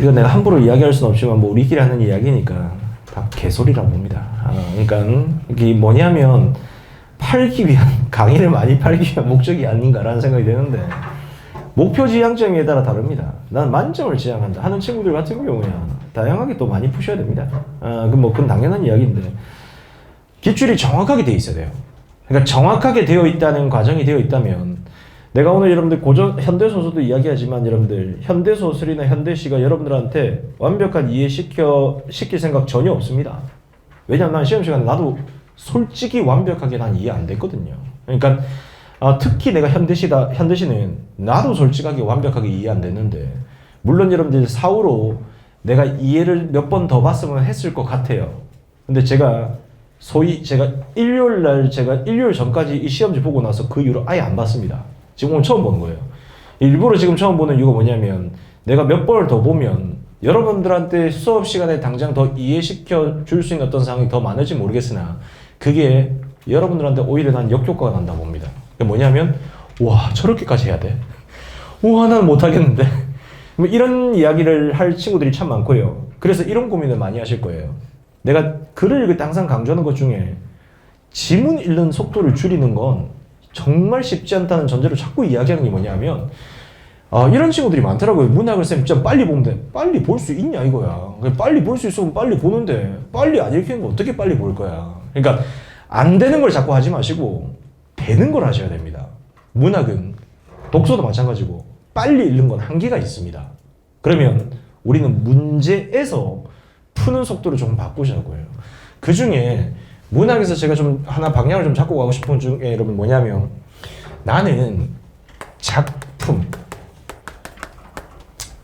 이거 내가 함부로 이야기할 수는 없지만 뭐 우리끼리 하는 이야기니까 다 개소리라고 봅니다. 그러니까 이게 뭐냐면 팔기 위한 강의를 많이 팔기 위한 목적이 아닌가라는 생각이 드는데 목표 지향점에 따라 다릅니다. 난 만점을 지향한다 하는 친구들 같은 경우는 다양하게 또 많이 푸셔야 됩니다. 그건 당연한 이야기인데 기출이 정확하게 돼 있어야 돼요. 그러니까 정확하게 되어 있다는 과정이 되어 있다면 내가 오늘 여러분들 현대소설도 이야기하지만 여러분들 현대소설이나 현대시가 여러분들한테 완벽한 이해시킬 생각 전혀 없습니다. 왜냐면 난 시험 시간에 나도 솔직히 완벽하게 난 이해 안 됐거든요. 그러니까 특히 내가 현대시는 나도 솔직하게 완벽하게 이해 안 됐는데 물론 여러분들 사후로 내가 이해를 몇 번 더 봤으면 했을 것 같아요. 근데 제가 일요일 전까지 이 시험지 보고 나서 그 이후로 아예 안 봤습니다. 지금 오늘 처음 보는 거예요. 일부러 지금 처음 보는 이유가 뭐냐면 내가 몇 번을 더 보면 여러분들한테 수업 시간에 당장 더 이해시켜 줄 수 있는 어떤 상황이 더 많을지 모르겠으나 그게 여러분들한테 오히려 난 역효과가 난다 봅니다. 그게 뭐냐면 와 저렇게까지 해야 돼? 우와 나는 못하겠는데? 이런 이야기를 할 친구들이 참 많고요. 그래서 이런 고민을 많이 하실 거예요. 내가 글을 읽을 때 항상 강조하는 것 중에 지문 읽는 속도를 줄이는 건 정말 쉽지 않다는 전제로 자꾸 이야기하는 게 뭐냐면 이런 친구들이 많더라고요. 문학을 쌤 진짜 빨리 보면 돼. 빨리 볼 수 있냐 이거야. 빨리 볼 수 있으면 빨리 보는데 빨리 안 읽히는 거 어떻게 빨리 볼 거야. 그러니까 안 되는 걸 자꾸 하지 마시고 되는 걸 하셔야 됩니다. 문학은 독서도 마찬가지고 빨리 읽는 건 한계가 있습니다. 그러면 우리는 문제에서 푸는 속도를 조금 바꾸자고요. 그 중에 문학에서 제가 좀 하나 방향을 좀 잡고 가고 싶은 중에 여러분 뭐냐면 나는 작품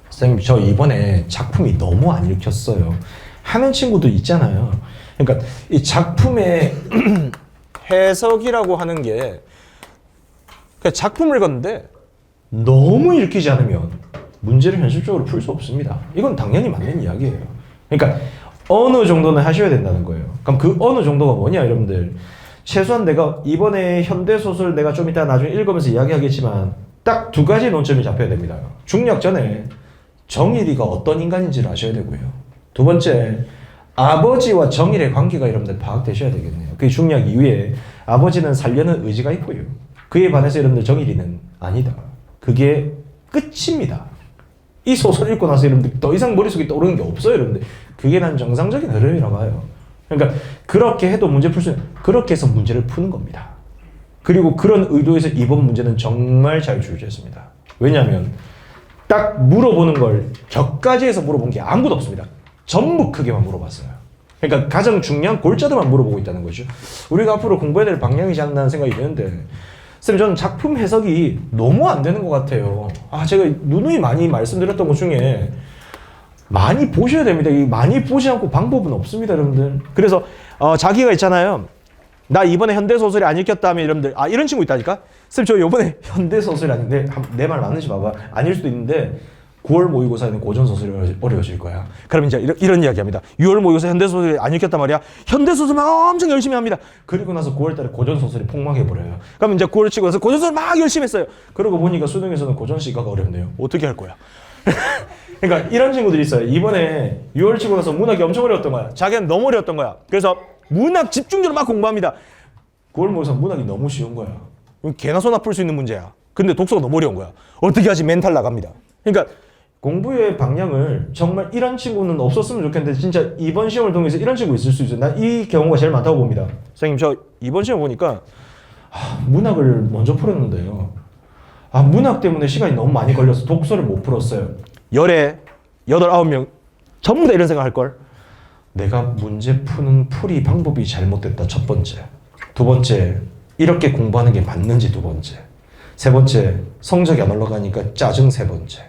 선생님 저 이번에 작품이 너무 안 읽혔어요 하는 친구도 있잖아요. 그러니까 이 작품의 해석이라고 하는 게 그냥 작품을 읽었는데 너무 읽히지 않으면 문제를 현실적으로 풀 수 없습니다. 이건 당연히 맞는 이야기예요. 그러니까 어느 정도는 하셔야 된다는 거예요. 그럼 그 어느 정도가 뭐냐 여러분들 최소한 내가 이번에 현대소설 내가 좀 이따 나중에 읽으면서 이야기하겠지만 딱 두 가지 논점이 잡혀야 됩니다. 중력 전에 정일이가 어떤 인간인지를 아셔야 되고요. 두 번째 아버지와 정일의 관계가 여러분들 파악되셔야 되겠네요. 그게 중력 이후에 아버지는 살려는 의지가 있고요. 그에 반해서 여러분들 정일이는 아니다. 그게 끝입니다. 이 소설 읽고 나서 여러분들 더 이상 머릿속에 떠오르는 게 없어요. 여러분들 그게 난 정상적인 흐름이라고 봐요. 그러니까 그렇게 해도 문제 풀 수 있는 그렇게 해서 문제를 푸는 겁니다. 그리고 그런 의도에서 이번 문제는 정말 잘 출제했습니다. 왜냐하면 딱 물어보는 걸 저까지 해서 물어본 게 아무도 없습니다. 전부 크게만 물어봤어요. 그러니까 가장 중요한 골자들만 물어보고 있다는 거죠. 우리가 앞으로 공부해야 될 방향이지 않나 생각이 드는데 쌤 저는 작품 해석이 너무 안 되는 것 같아요. 제가 누누이 많이 말씀드렸던 것 중에 많이 보셔야 됩니다. 많이 보지 않고 방법은 없습니다, 여러분들. 그래서 자기가 있잖아요. 나 이번에 현대소설이 안 읽혔다 하면 여러분들 이런 친구 있다니까? 쌤 저 이번에 현대소설이 아닌데 내 말 맞는지 봐봐. 아닐 수도 있는데 9월 모의고사에는 고전소설이 어려워질 거야. 그럼 이제 이런 이야기 합니다. 6월 모의고사 현대소설이 안 읽혔단 말이야. 현대소설만 엄청 열심히 합니다. 그리고 나서 9월 달에 고전소설이 폭망해버려요. 그럼 이제 9월 치고 나서 고전소설 막 열심히 했어요. 그러고 보니까 수능에서는 고전시가가 어렵네요. 어떻게 할 거야? 그러니까 이런 친구들이 있어요. 이번에 6월 치고 나서 문학이 엄청 어려웠던 거야. 자기는 너무 어려웠던 거야. 그래서 문학 집중적으로 막 공부합니다. 9월 모의고사 문학이 너무 쉬운 거야. 개나 소나 풀 수 있는 문제야. 근데 독서가 너무 어려운 거야. 어떻게 하지? 멘탈 나갑니다. 그러니까 공부의 방향을 정말 이런 친구는 없었으면 좋겠는데 진짜 이번 시험을 통해서 이런 친구 있을 수 있어요. 난 이 경우가 제일 많다고 봅니다. 선생님 저 이번 시험 보니까 문학을 먼저 풀었는데요. 문학 때문에 시간이 너무 많이 걸려서 독서를 못 풀었어요. 열에 8, 9명 전부 다 이런 생각 할걸. 내가 문제 푸는 풀이 방법이 잘못됐다. 첫 번째. 두 번째 이렇게 공부하는 게 맞는지 두 번째. 세 번째 성적이 안 올라가니까 짜증 세 번째.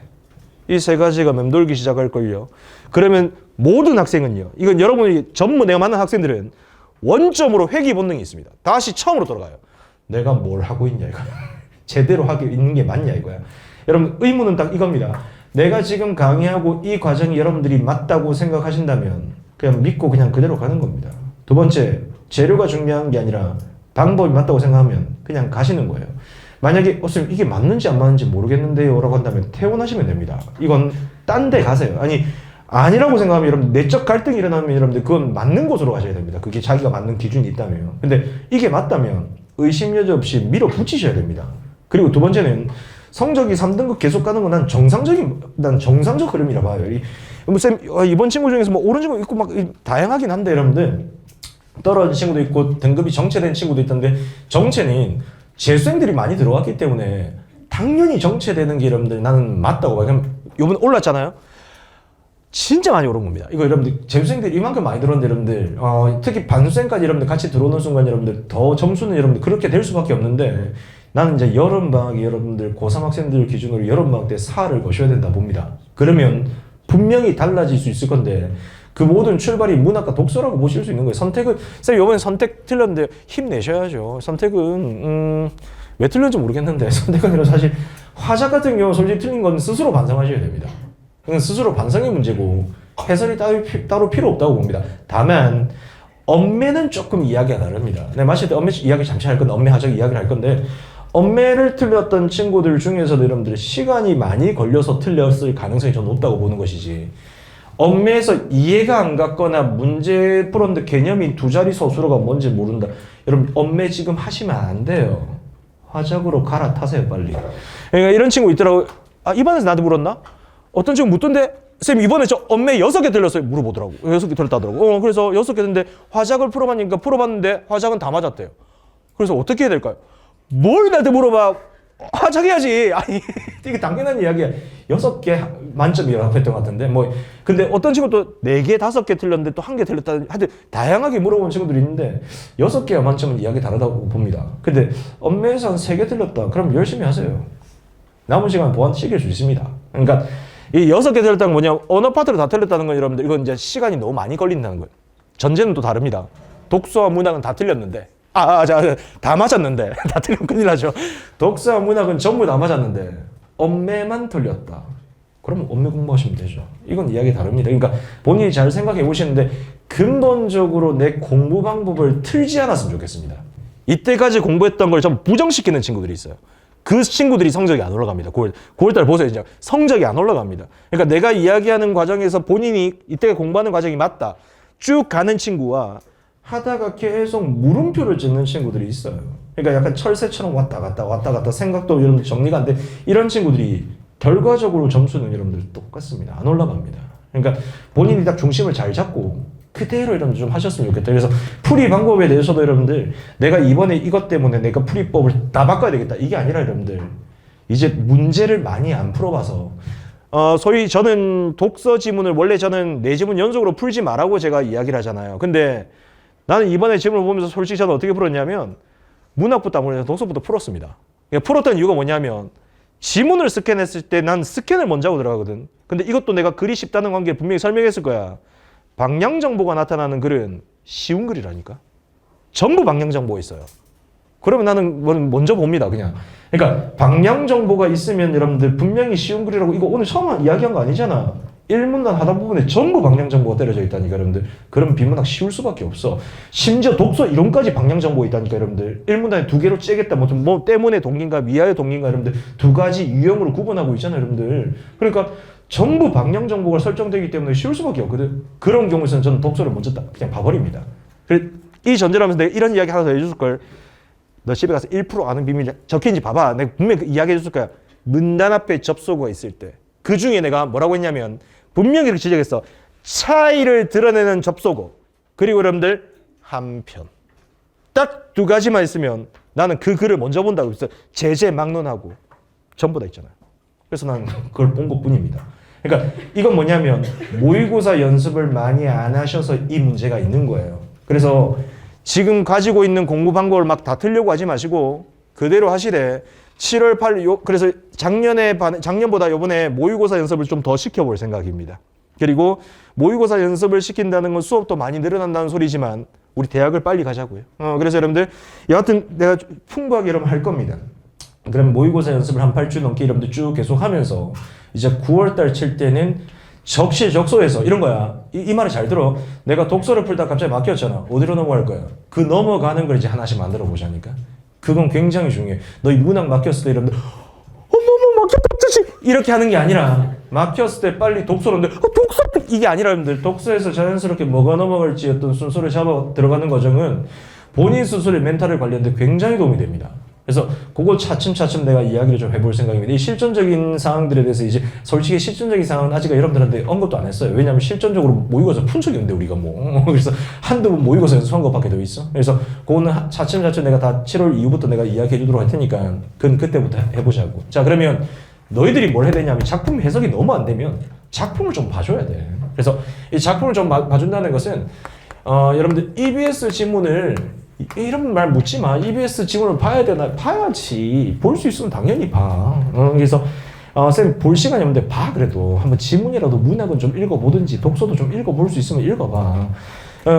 이 세 가지가 맴돌기 시작할걸요. 그러면 모든 학생은요. 이건 여러분이 전부 내가 만난 학생들은 원점으로 회귀 본능이 있습니다. 다시 처음으로 돌아가요. 내가 뭘 하고 있냐 이거야. 제대로 하고 있는 게 맞냐 이거야. 여러분 의문은 딱 이겁니다. 내가 지금 강의하고 이 과정이 여러분들이 맞다고 생각하신다면 그냥 믿고 그냥 그대로 가는 겁니다. 두 번째 재료가 중요한 게 아니라 방법이 맞다고 생각하면 그냥 가시는 거예요. 만약에 선생님 이게 맞는지 안 맞는지 모르겠는데요 라고 한다면 퇴원하시면 됩니다. 이건 딴 데 가세요. 아니라고 생각하면 여러분들 내적 갈등이 일어나면 여러분들 그건 맞는 곳으로 가셔야 됩니다. 그게 자기가 맞는 기준이 있다면. 근데 이게 맞다면 의심 여지 없이 밀어붙이셔야 됩니다. 그리고 두 번째는 성적이 3등급 계속 가는 건 난 정상적 흐름이라 봐요. 쌤, 이번 친구 중에서 뭐 오른 친구 있고 막 다양하긴 한데 여러분들 떨어진 친구도 있고 등급이 정체된 친구도 있던데 정체는 재수생들이 많이 들어왔기 때문에 당연히 정체되는 게 여러분들 나는 맞다고 봐요. 그럼 요번에 올랐잖아요. 진짜 많이 오른 겁니다. 이거 여러분들 재수생들이 이만큼 많이 들어오는데 여러분들 특히 반수생까지 여러분들 같이 들어오는 순간 여러분들 더 점수는 여러분들 그렇게 될 수밖에 없는데 나는 이제 여름방학이 여러분들 고3 학생들 기준으로 여름방학 때 4를 거셔야 된다 봅니다. 그러면 분명히 달라질 수 있을 건데 그 모든 출발이 문학과 독서라고 보실 수 있는 거예요. 선택은 쌤 이번에 선택 틀렸는데 힘내셔야죠. 선택은 왜 틀렸는지 모르겠는데 선택은 아니라 사실 화작 같은 경우 솔직히 틀린 건 스스로 반성하셔야 됩니다. 그건 스스로 반성의 문제고 해설이 따로 필요 없다고 봅니다. 다만 엄매는 조금 이야기가 다릅니다. 네, 마실 때 엄매 이야기 잠시 할 건데 엄매 화작 이야기를 할 건데 엄매를 틀렸던 친구들 중에서도 여러분들 시간이 많이 걸려서 틀렸을 가능성이 좀 높다고 보는 것이지 엄매에서 이해가 안 갔거나 문제 풀었는데 개념이 두 자리 서술어가 뭔지 모른다. 여러분 엄매 지금 하시면 안 돼요. 화작으로 갈아타세요 빨리. 그러니까 이런 친구 있더라고. 이반에서 나한테 물었나? 어떤 친구 묻던데 쌤 이번에 저 엄매 6개 틀렸어요. 물어보더라고. 6개 틀렸다더라고. 그래서 6개 틀렸는데 화작을 풀어봤는데 풀어봤는데 화작은 다 맞았대요. 그래서 어떻게 해야 될까요? 뭘 나한테 물어봐. 화작해야지. 이게 당연한 이야기야. 6개 만점이라고 했던 것 같은데 근데 어떤 친구도 4개, 5개 틀렸는데 또 1개 틀렸다. 하여튼 다양하게 물어본 친구들이 있는데 6개와 만점은 이야기 다르다고 봅니다. 근데 엄매에서 한 3개 틀렸다. 그럼 열심히 하세요. 남은 시간 보완 시킬 수 있습니다. 그러니까 이 6개 틀렸다는 건 뭐냐? 언어 파트를 다 틀렸다는 건 여러분들 이건 이제 시간이 너무 많이 걸린다는 거예요. 전제는 또 다릅니다. 독서와 문학은 다 틀렸는데 다 맞았는데 다 틀리면 큰일 나죠. 독서와 문학은 전부 다 맞았는데 엄매만 틀렸다. 그러면 엄매 공부하시면 되죠. 이건 이야기 다릅니다. 그러니까 본인이 잘 생각해 보시는데 근본적으로 내 공부 방법을 틀지 않았으면 좋겠습니다. 이때까지 공부했던 걸 좀 부정시키는 친구들이 있어요. 그 친구들이 성적이 안 올라갑니다. 9월달 보세요. 이제 성적이 안 올라갑니다. 그러니까 내가 이야기하는 과정에서 본인이 이때 공부하는 과정이 맞다. 쭉 가는 친구와 하다가 계속 물음표를 찍는 친구들이 있어요. 그러니까 약간 철새처럼 왔다 갔다 생각도 여러분들 정리가 안 돼. 이런 친구들이 결과적으로 점수는 여러분들 똑같습니다. 안 올라갑니다. 그러니까 본인이 딱 중심을 잘 잡고 그대로 여러분들 좀 하셨으면 좋겠다. 그래서 풀이 방법에 대해서도 여러분들 내가 이번에 이것 때문에 내가 풀이법을 다 바꿔야 되겠다. 이게 아니라 여러분들 이제 문제를 많이 안 풀어봐서 소위 저는 독서 지문을 원래 저는 4지문 연속으로 풀지 말라고 제가 이야기를 하잖아요. 근데 나는 이번에 지문을 보면서 솔직히 저는 어떻게 풀었냐면 문학부터 아무래도 독서부터 풀었습니다. 풀었던 이유가 뭐냐면 지문을 스캔했을 때 난 스캔을 먼저 하고 들어가거든. 근데 이것도 내가 글이 쉽다는 관계를 분명히 설명했을 거야. 방향 정보가 나타나는 글은 쉬운 글이라니까. 전부 방향 정보가 있어요. 그러면 나는 먼저 봅니다, 그냥. 그러니까 방향 정보가 있으면 여러분들 분명히 쉬운 글이라고 이거 오늘 처음 이야기한 거 아니잖아. 1문단 하단 부분에 전부 방향 정보가 때려져 있다니까 여러분들. 그럼 비문학 쉬울 수밖에 없어. 심지어 독서 이론까지 방향 정보가 있다니까 여러분들. 1문단에 2개로 째겠다. 뭐 때문에 동기인가 위하여 동기인가 여러분들 2가지 유형으로 구분하고 있잖아요 여러분들. 그러니까 전부 방향 정보가 설정되기 때문에 쉬울 수밖에 없거든. 그런 경우에서는 저는 독서를 먼저 그냥 봐버립니다. 이 전제라면서 내가 이런 이야기 하나 더 해줄 걸. 너 집에 가서 1% 아는 비밀 적혀있는지 봐봐. 내가 분명히 이야기 해줄 거야. 문단 앞에 접속어가 있을 때 그 중에 내가 뭐라고 했냐면 분명히 이렇게 지적했어. 차이를 드러내는 접속어 그리고 여러분들 한편 딱 2가지만 있으면 나는 그 글을 먼저 본다고 했어. 제재 막론하고 전부 다 있잖아요. 그래서 나는 그걸 본 것뿐입니다. 그러니까 이건 뭐냐면 모의고사 연습을 많이 안 하셔서 이 문제가 있는 거예요. 그래서 지금 가지고 있는 공부 방법을 막 다 틀려고 하지 마시고 그대로 하시되 7월 8일 그래서 작년보다 이번에 모의고사 연습을 좀 더 시켜볼 생각입니다. 그리고 모의고사 연습을 시킨다는 건 수업도 많이 늘어난다는 소리지만 우리 대학을 빨리 가자고요. 그래서 여러분들 여하튼 내가 풍부하게 여러분 할 겁니다. 그럼 모의고사 연습을 한 8주 넘게 여러분들 쭉 계속 하면서 이제 9월달 칠 때는 적시적소에서 이런 거야. 이 말을 잘 들어. 내가 독서를 풀다 갑자기 막혔잖아. 어디로 넘어갈 거야? 그 넘어가는 걸 이제 하나씩 만들어 보자니까. 그건 굉장히 중요해. 너희 문학 막혔을 때 이러는데 어머머 막혔다 이렇게 하는 게 아니라 막혔을 때 빨리 독서로인데 독서 이게 아니라 여러분들 독서에서 자연스럽게 뭐가 넘어갈지 어떤 순서를 잡아 들어가는 과정은 본인 스스로의 멘탈을 관리하는데 굉장히 도움이 됩니다. 그래서 그거 차츰차츰 내가 이야기를 좀 해볼 생각입니다. 이 실전적인 사항들에 대해서 이제 솔직히 실전적인 사항은 아직 여러분들한테 언급도 안 했어요. 왜냐하면 실전적으로 모의고사 푼 적이 없는데 우리가 뭐 그래서 한두 번 모의고사 연습한 것밖에 더 있어. 그래서 그거는 차츰차츰 내가 다 7월 이후부터 내가 이야기해 주도록 할 테니까 그건 그때부터 해보자고. 자 그러면 너희들이 뭘 해야 되냐면 작품 해석이 너무 안 되면 작품을 좀 봐줘야 돼. 그래서 이 작품을 좀 봐준다는 것은 여러분들 EBS 지문을 이런 말 묻지 마. EBS 지문을 봐야 되나? 봐야지. 볼 수 있으면 당연히 봐. 그래서 쌤 볼 시간이 없는데 봐. 그래도 한번 지문이라도 문학은 좀 읽어보든지 독서도 좀 읽어볼 수 있으면 읽어봐.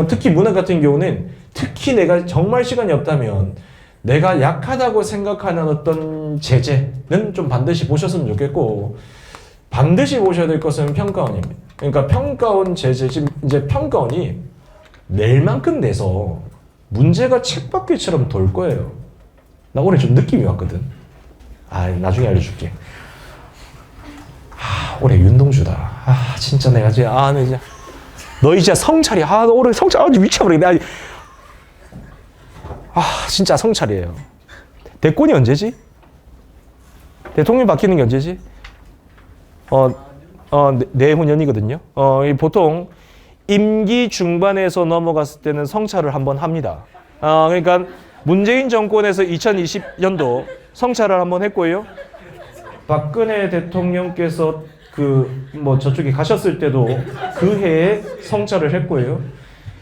특히 문학 같은 경우는 특히 내가 정말 시간이 없다면 내가 약하다고 생각하는 어떤 제재는 좀 반드시 보셨으면 좋겠고 반드시 보셔야 될 것은 평가원입니다. 그러니까 평가원 제재, 지금 이제 평가원이 낼 만큼 내서 문제가 책바퀴처럼 돌 거예요. 나 올해 좀 느낌이 왔거든. 나중에 알려줄게. 올해 윤동주다. 진짜 내가 이제 너 이제 너희 진짜 성찰이 올해 성찰 미쳐버리겠네. 진짜 성찰이에요. 대권이 언제지? 대통령 바뀌는 게 언제지? 내후년이거든요. 보통 임기 중반에서 넘어갔을 때는 성찰을 한번 합니다. 그러니까 문재인 정권에서 2020년도 성찰을 한번 했고요. 박근혜 대통령께서 저쪽에 가셨을 때도 그 해에 성찰을 했고요.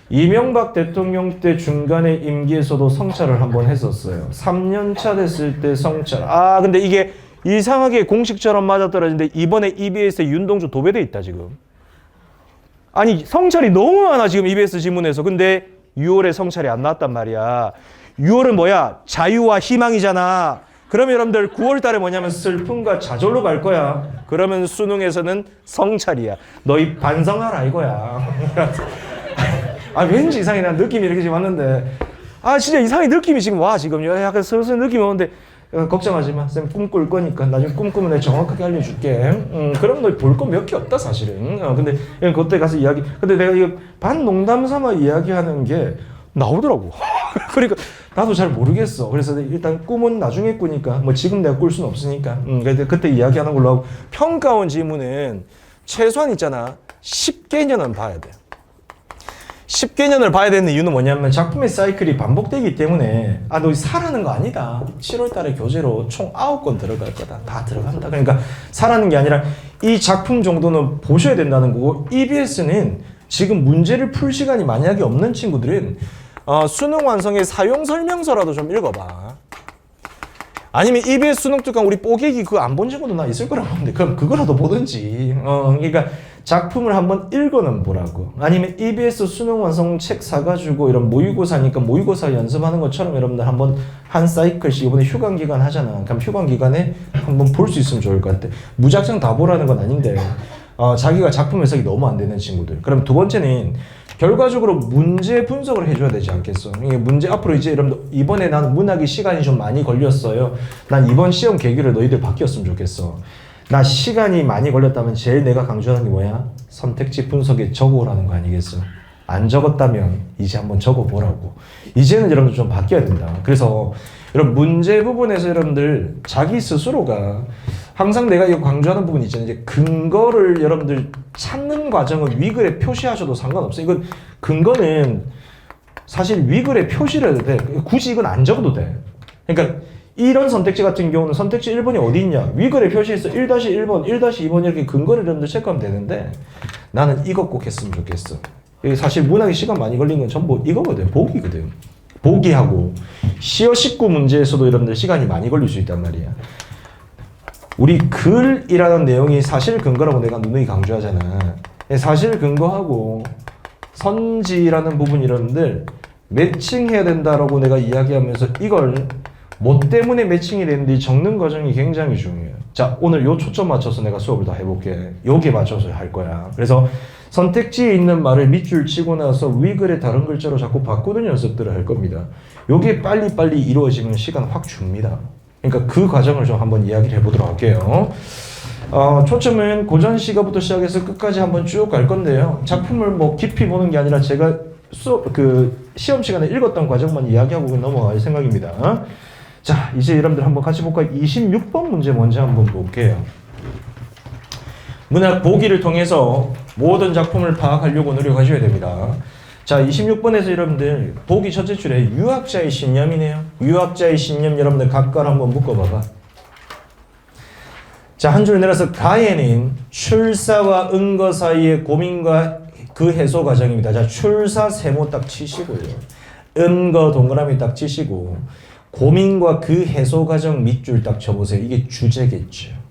이명박 대통령 때 중간에 임기에서도 성찰을 한번 했었어요. 3년차 됐을 때 성찰. 근데 이게 이상하게 공식처럼 맞아떨어지는데 이번에 EBS에 윤동주 도배돼 있다 지금. 아니 성찰이 너무 많아 지금 EBS 지문에서. 근데 6월에 성찰이 안 나왔단 말이야. 6월은 뭐야? 자유와 희망이잖아. 그러면 여러분들 9월 달에 뭐냐면 슬픔과 좌절로 갈 거야. 그러면 수능에서는 성찰이야. 너희 반성하라 이거야. 왠지 이상해. 난 느낌이 이렇게 지금 왔는데 진짜 이상해. 느낌이 지금 와. 지금 약간 슬슬 느낌이 오는데 걱정하지 마. 쌤 꿈 꿀 거니까 나중에 꿈 꾸면 내가 정확하게 알려줄게. 그럼 너 볼 거 몇 개 없다 사실은. 근데 그때 가서 이야기. 근데 내가 이거 반농담 삼아 이야기하는 게 나오더라고. 그러니까 나도 잘 모르겠어. 그래서 일단 꿈은 나중에 꾸니까 뭐 지금 내가 꿀 수는 없으니까. 그때 이야기하는 걸로 하고 평가원 지문은 최소한 있잖아 10개년은 봐야 돼. 10개년을 봐야 되는 이유는 뭐냐면 작품의 사이클이 반복되기 때문에 너 사라는 거 아니다. 7월 달에 교재로 총 9권 들어갈 거다. 다 들어간다. 그러니까 사라는 게 아니라 이 작품 정도는 보셔야 된다는 거고 EBS는 지금 문제를 풀 시간이 만약에 없는 친구들은 수능 완성의 사용 설명서라도 좀 읽어봐. 아니면 EBS 수능 특강 우리 뽀개기 그거 안 본 친구도 나 있을 거라고 하는데 그럼 그거라도 보든지. 그러니까 작품을 한번 읽어는 보라고. 아니면 EBS 수능 완성 책 사가지고 이런 모의고사니까 모의고사 연습하는 것처럼 여러분들 한번 한 사이클씩 이번에 휴관 기간 하잖아. 그럼 휴관 기간에 한번 볼 수 있으면 좋을 것 같아. 무작정 다 보라는 건 아닌데 자기가 작품 해석이 너무 안 되는 친구들. 그럼 두 번째는 결과적으로 문제 분석을 해줘야 되지 않겠어? 이게 문제 앞으로 이제 여러분들 이번에 나는 문학이 시간이 좀 많이 걸렸어요. 난 이번 시험 계기를 너희들 바뀌었으면 좋겠어. 나 시간이 많이 걸렸다면 제일 내가 강조하는 게 뭐야? 선택지 분석에 적어오라는 거 아니겠어? 안 적었다면 이제 한번 적어보라고. 이제는 여러분들 좀 바뀌어야 된다. 그래서 여러분 문제 부분에서 여러분들 자기 스스로가 항상 내가 이거 강조하는 부분이 있잖아요. 이제 근거를 여러분들 찾는 과정은 위글에 표시하셔도 상관없어요. 이건 근거는 사실 위글에 표시를 해도 돼. 굳이 이건 안 적어도 돼. 그러니까 이런 선택지 같은 경우는 선택지 1번이 어디 있냐? 위글에 표시해서 1-1번, 1-2번 이렇게 근거를 여러분들 체크하면 되는데 나는 이것 꼭 했으면 좋겠어. 사실 문학에 시간 많이 걸린 건 전부 이거거든. 보기거든. 보기하고 시어 19 문제에서도 여러분들 시간이 많이 걸릴 수 있단 말이야. 우리 글이라는 내용이 사실 근거라고 내가 누누이 강조하잖아. 사실 근거하고 선지라는 부분 여러분들 매칭해야 된다라고 내가 이야기하면서 이걸 뭐 때문에 매칭이 되는지 적는 과정이 굉장히 중요해요. 자, 오늘 요 초점 맞춰서 내가 수업을 다 해볼게. 여기에 맞춰서 할 거야. 그래서 선택지에 있는 말을 밑줄 치고 나서 위글의 다른 글자로 자꾸 바꾸는 연습들을 할 겁니다. 요게 빨리빨리 이루어지면 시간 확 줍니다. 그러니까 그 과정을 좀 한번 이야기를 해보도록 할게요. 초점은 고전 시가부터 시작해서 끝까지 한번 쭉 갈 건데요. 작품을 뭐 깊이 보는 게 아니라 제가 시험 시간에 읽었던 과정만 이야기하고 넘어갈 생각입니다. 자, 이제 여러분들 한번 같이 볼까요? 26번 문제 먼저 한번 볼게요. 문학 보기를 통해서 모든 작품을 파악하려고 노력하셔야 됩니다. 자, 26번에서 여러분들 보기 첫째 줄에 유학자의 신념이네요. 유학자의 신념 여러분들 각각 한번 묶어봐봐. 자, 한 줄 내려서 가에는 출사와 은거 사이의 고민과 그 해소 과정입니다. 자, 출사 세모 딱 치시고요. 은거 동그라미 딱 치시고 고민과 그 해소 과정 밑줄 딱 쳐보세요. 이게 주제겠죠.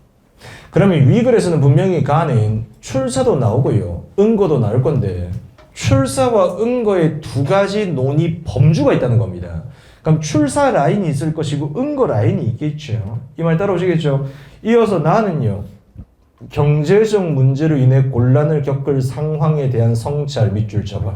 그러면 위글에서는 분명히 가는 출사도 나오고요. 은거도 나올 건데 출사와 은거의 두 가지 논의 범주가 있다는 겁니다. 그럼 출사 라인이 있을 것이고 은거 라인이 있겠죠. 이 말 따라오시겠죠? 이어서 나는요. 경제적 문제로 인해 곤란을 겪을 상황에 대한 성찰 밑줄 쳐봐.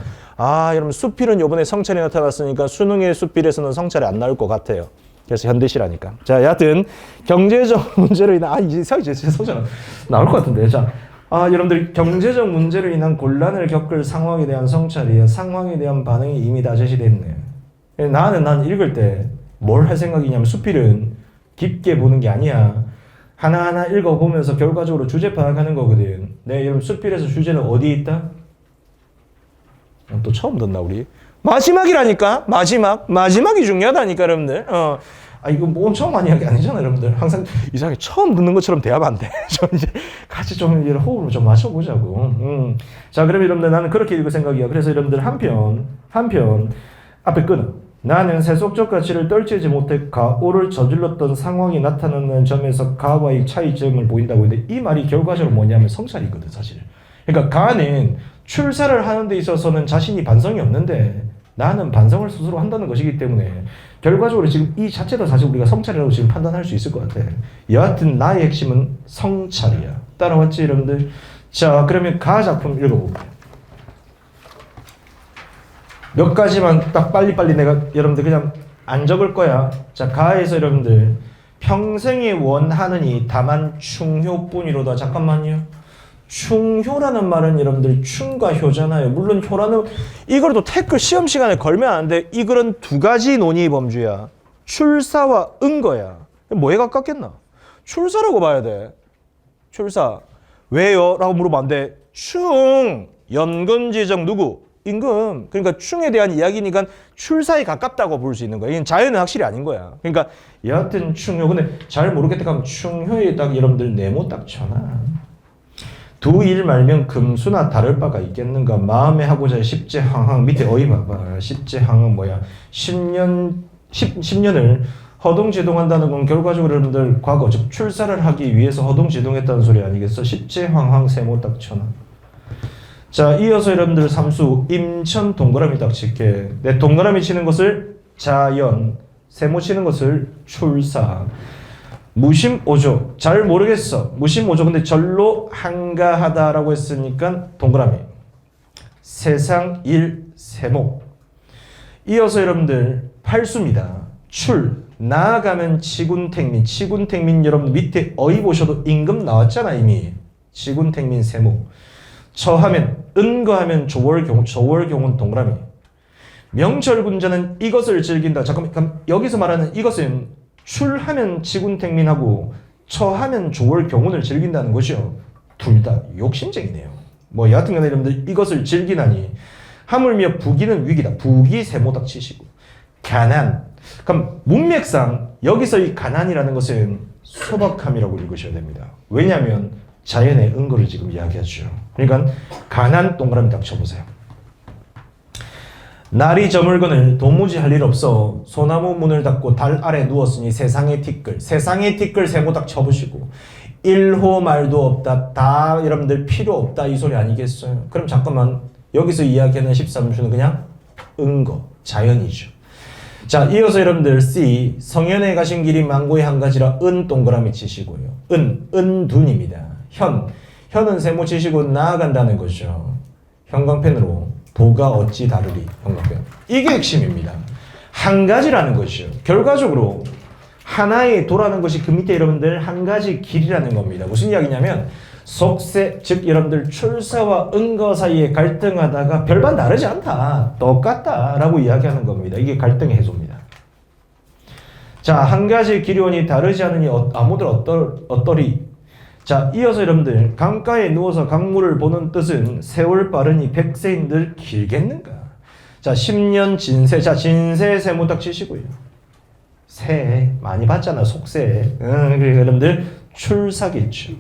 여러분 수필은 요번에 성찰이 나타났으니까 수능의 수필에서는 성찰이 안 나올 것 같아요. 그래서 현대시라니까. 자, 여하튼 경제적 문제로 인한 이제 성찰 나올 것 같은데. 자, 여러분들 경제적 문제로 인한 곤란을 겪을 상황에 대한 성찰이에요. 상황에 대한 반응이 이미 다 제시됐네. 난 읽을 때 뭘 할 생각이냐면 수필은 깊게 보는 게 아니야. 하나하나 읽어보면서 결과적으로 주제 파악하는 거거든. 네, 여러분 수필에서 주제는 어디 있다? 또 처음 듣나 우리? 마지막이라니까. 마지막이 중요하다니까 여러분들. 이거 뭐 엄청 많이 하는 게 아니잖아 여러분들. 항상 이상하게 처음 듣는 것처럼 대하면 안 돼. 좀 이제 같이 좀 호흡을 좀 맞춰보자고. 자, 그러면 여러분들 나는 그렇게 읽을 생각이야. 그래서 여러분들 한편 앞에 끊어. 나는 세속적 가치를 떨치지 못해 가오를 저질렀던 상황이 나타나는 점에서 가와의 차이점을 보인다고 했는데 이 말이 결과적으로 뭐냐면 성찰이거든 사실. 그러니까 가는 출사를 하는 데 있어서는 자신이 반성이 없는데 나는 반성을 스스로 한다는 것이기 때문에 결과적으로 지금 이 자체도 사실 우리가 성찰이라고 지금 판단할 수 있을 것 같아. 여하튼 나의 핵심은 성찰이야. 따라왔지 여러분들? 자, 그러면 가 작품 읽어볼게요. 몇 가지만 딱 빨리빨리 내가 여러분들 그냥 안 적을 거야. 자, 가에서 여러분들 평생에 원하느니 다만 충효뿐이로다. 잠깐만요. 충효라는 말은 여러분들 충과 효잖아요. 물론 효라는 이걸 또 태클 시험 시간에 걸면 안 돼. 이 글은 두 가지 논의 범주야. 출사와 은거야. 뭐에 가깝겠나? 출사라고 봐야 돼. 출사. 왜요? 라고 물어보면 안 돼. 충. 연금지정 누구? 임금. 그러니까 충에 대한 이야기니까 출사에 가깝다고 볼 수 있는 거야. 이건 자연은 확실히 아닌 거야. 그러니까 여하튼 충효. 근데 잘 모르겠다 하면 충효에 딱 여러분들 네모 딱 쳐놔. 두 일 말면 금수나 다를 바가 있겠는가. 마음에 하고자 십제항항. 밑에 어이 봐봐. 십제항은 뭐야. 10년을 허둥지둥한다는 건 결과적으로 여러분들 과거 즉 출사를 하기 위해서 허둥지둥했다는 소리 아니겠어. 십제항항 세모 딱 쳐놔. 자, 이어서 여러분들 삼수 임천 동그라미 딱 칠게. 내 동그라미 치는 것을 자연, 세모 치는 것을 출사. 무심오조. 잘 모르겠어. 무심오조. 근데 절로 한가하다라고 했으니까 동그라미. 세상 일 세모. 이어서 여러분들 팔수입니다. 출. 나아가면 치군택민. 치군택민 여러분 밑에 어이 보셔도 임금 나왔잖아 이미. 치군택민 세모. 처하면 은거하면 조월경. 조월경은 동그라미. 명철군자는 이것을 즐긴다. 잠깐만. 그럼 여기서 말하는 이것은 출하면 치군택민하고 처하면 조월경운을 즐긴다는 것이요. 둘 다 욕심쟁이네요. 뭐 여하튼 간에 여러분들 이것을 즐기나니 하물며 부기는 위기다. 부기 세모딱 치시고 가난. 그럼 문맥상 여기서 이 가난이라는 것은 소박함이라고 읽으셔야 됩니다. 왜냐하면 자연의 은거를 지금 이야기하죠. 그러니까 가난 동그라미 딱 쳐보세요. 날이 저물거늘 도무지 할 일 없어 소나무 문을 닫고 달 아래 누웠으니 세상의 티끌. 세상의 티끌 세모 딱 쳐보시고 1호 말도 없다. 다 여러분들 필요 없다 이 소리 아니겠어요? 그럼 잠깐만 여기서 이야기하는 13수는 그냥 은거, 자연이죠. 자, 이어서 여러분들 C. 성현에 가신 길이 망고의 한 가지라 은 동그라미 치시고요. 은둔입니다. 현은 세모 치시고 나아간다는 거죠. 형광펜으로 도가 어찌 다르리 형광펜. 이게 핵심입니다. 한 가지라는 것이요. 결과적으로 하나의 도라는 것이 그 밑에 여러분들 한 가지 길이라는 겁니다. 무슨 이야기냐면 속세, 즉 여러분들 출사와 은거 사이에 갈등하다가 별반 다르지 않다. 똑같다라고 이야기하는 겁니다. 이게 갈등의 해소입니다. 자, 한 가지 기류원이 다르지 않으니 아무들 어떠리. 자, 이어서 여러분들 강가에 누워서 강물을 보는 뜻은 세월 빠르니 백세인들 길겠는가. 자, 10년 진세. 자, 진세 세모 딱 치시고요. 새 많이 봤잖아. 속세. 그러니까 여러분들 출사겠죠.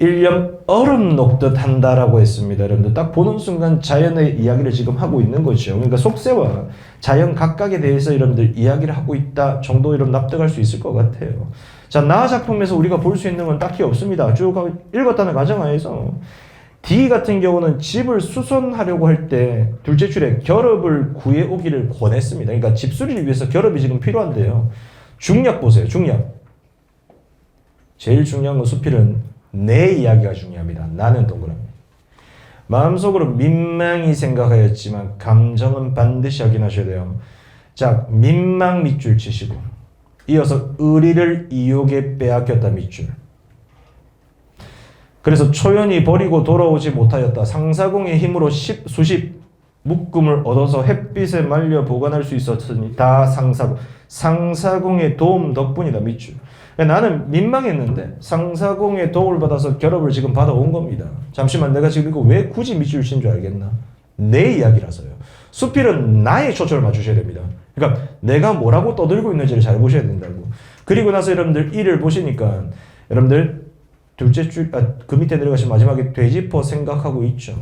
1년 얼음 녹듯 한다라고 했습니다. 여러분들 딱 보는 순간 자연의 이야기를 지금 하고 있는 거죠. 그러니까 속세와 자연 각각에 대해서 여러분들 이야기를 하고 있다 정도 여러분 납득할 수 있을 것 같아요. 자, 나 작품에서 우리가 볼 수 있는 건 딱히 없습니다. 쭉 읽었다는 가정하에서 D 같은 경우는 집을 수선하려고 할 때 둘째 줄에 결합을 구해오기를 권했습니다. 그러니까 집수리를 위해서 결합이 지금 필요한데요. 중략 보세요. 중략. 제일 중요한 건 수필은 내 이야기가 중요합니다. 나는 동그라미. 마음속으로 민망히 생각하였지만 감정은 반드시 확인하셔야 돼요. 자, 민망 밑줄 치시고 이어서 의리를 이욕에 빼앗겼다 밑줄. 그래서 초연히 버리고 돌아오지 못하였다. 상사공의 힘으로 수십 묶음을 얻어서 햇빛에 말려 보관할 수 있었으니 다 상사공의 도움 덕분이다 밑줄. 나는 민망했는데 상사공의 도움을 받아서 결합을 지금 받아온 겁니다. 잠시만, 내가 지금 이거 왜 굳이 밑줄 친 줄 알겠나? 내 이야기라서요. 수필은 나의 초점을 맞추셔야 됩니다. 그러니까 내가 뭐라고 떠들고 있는지를 잘 보셔야 된다고. 그리고 나서 여러분들 이를 보시니까 여러분들 둘째 줄, 그 밑에 내려가시면 마지막에 되짚어 생각하고 있죠.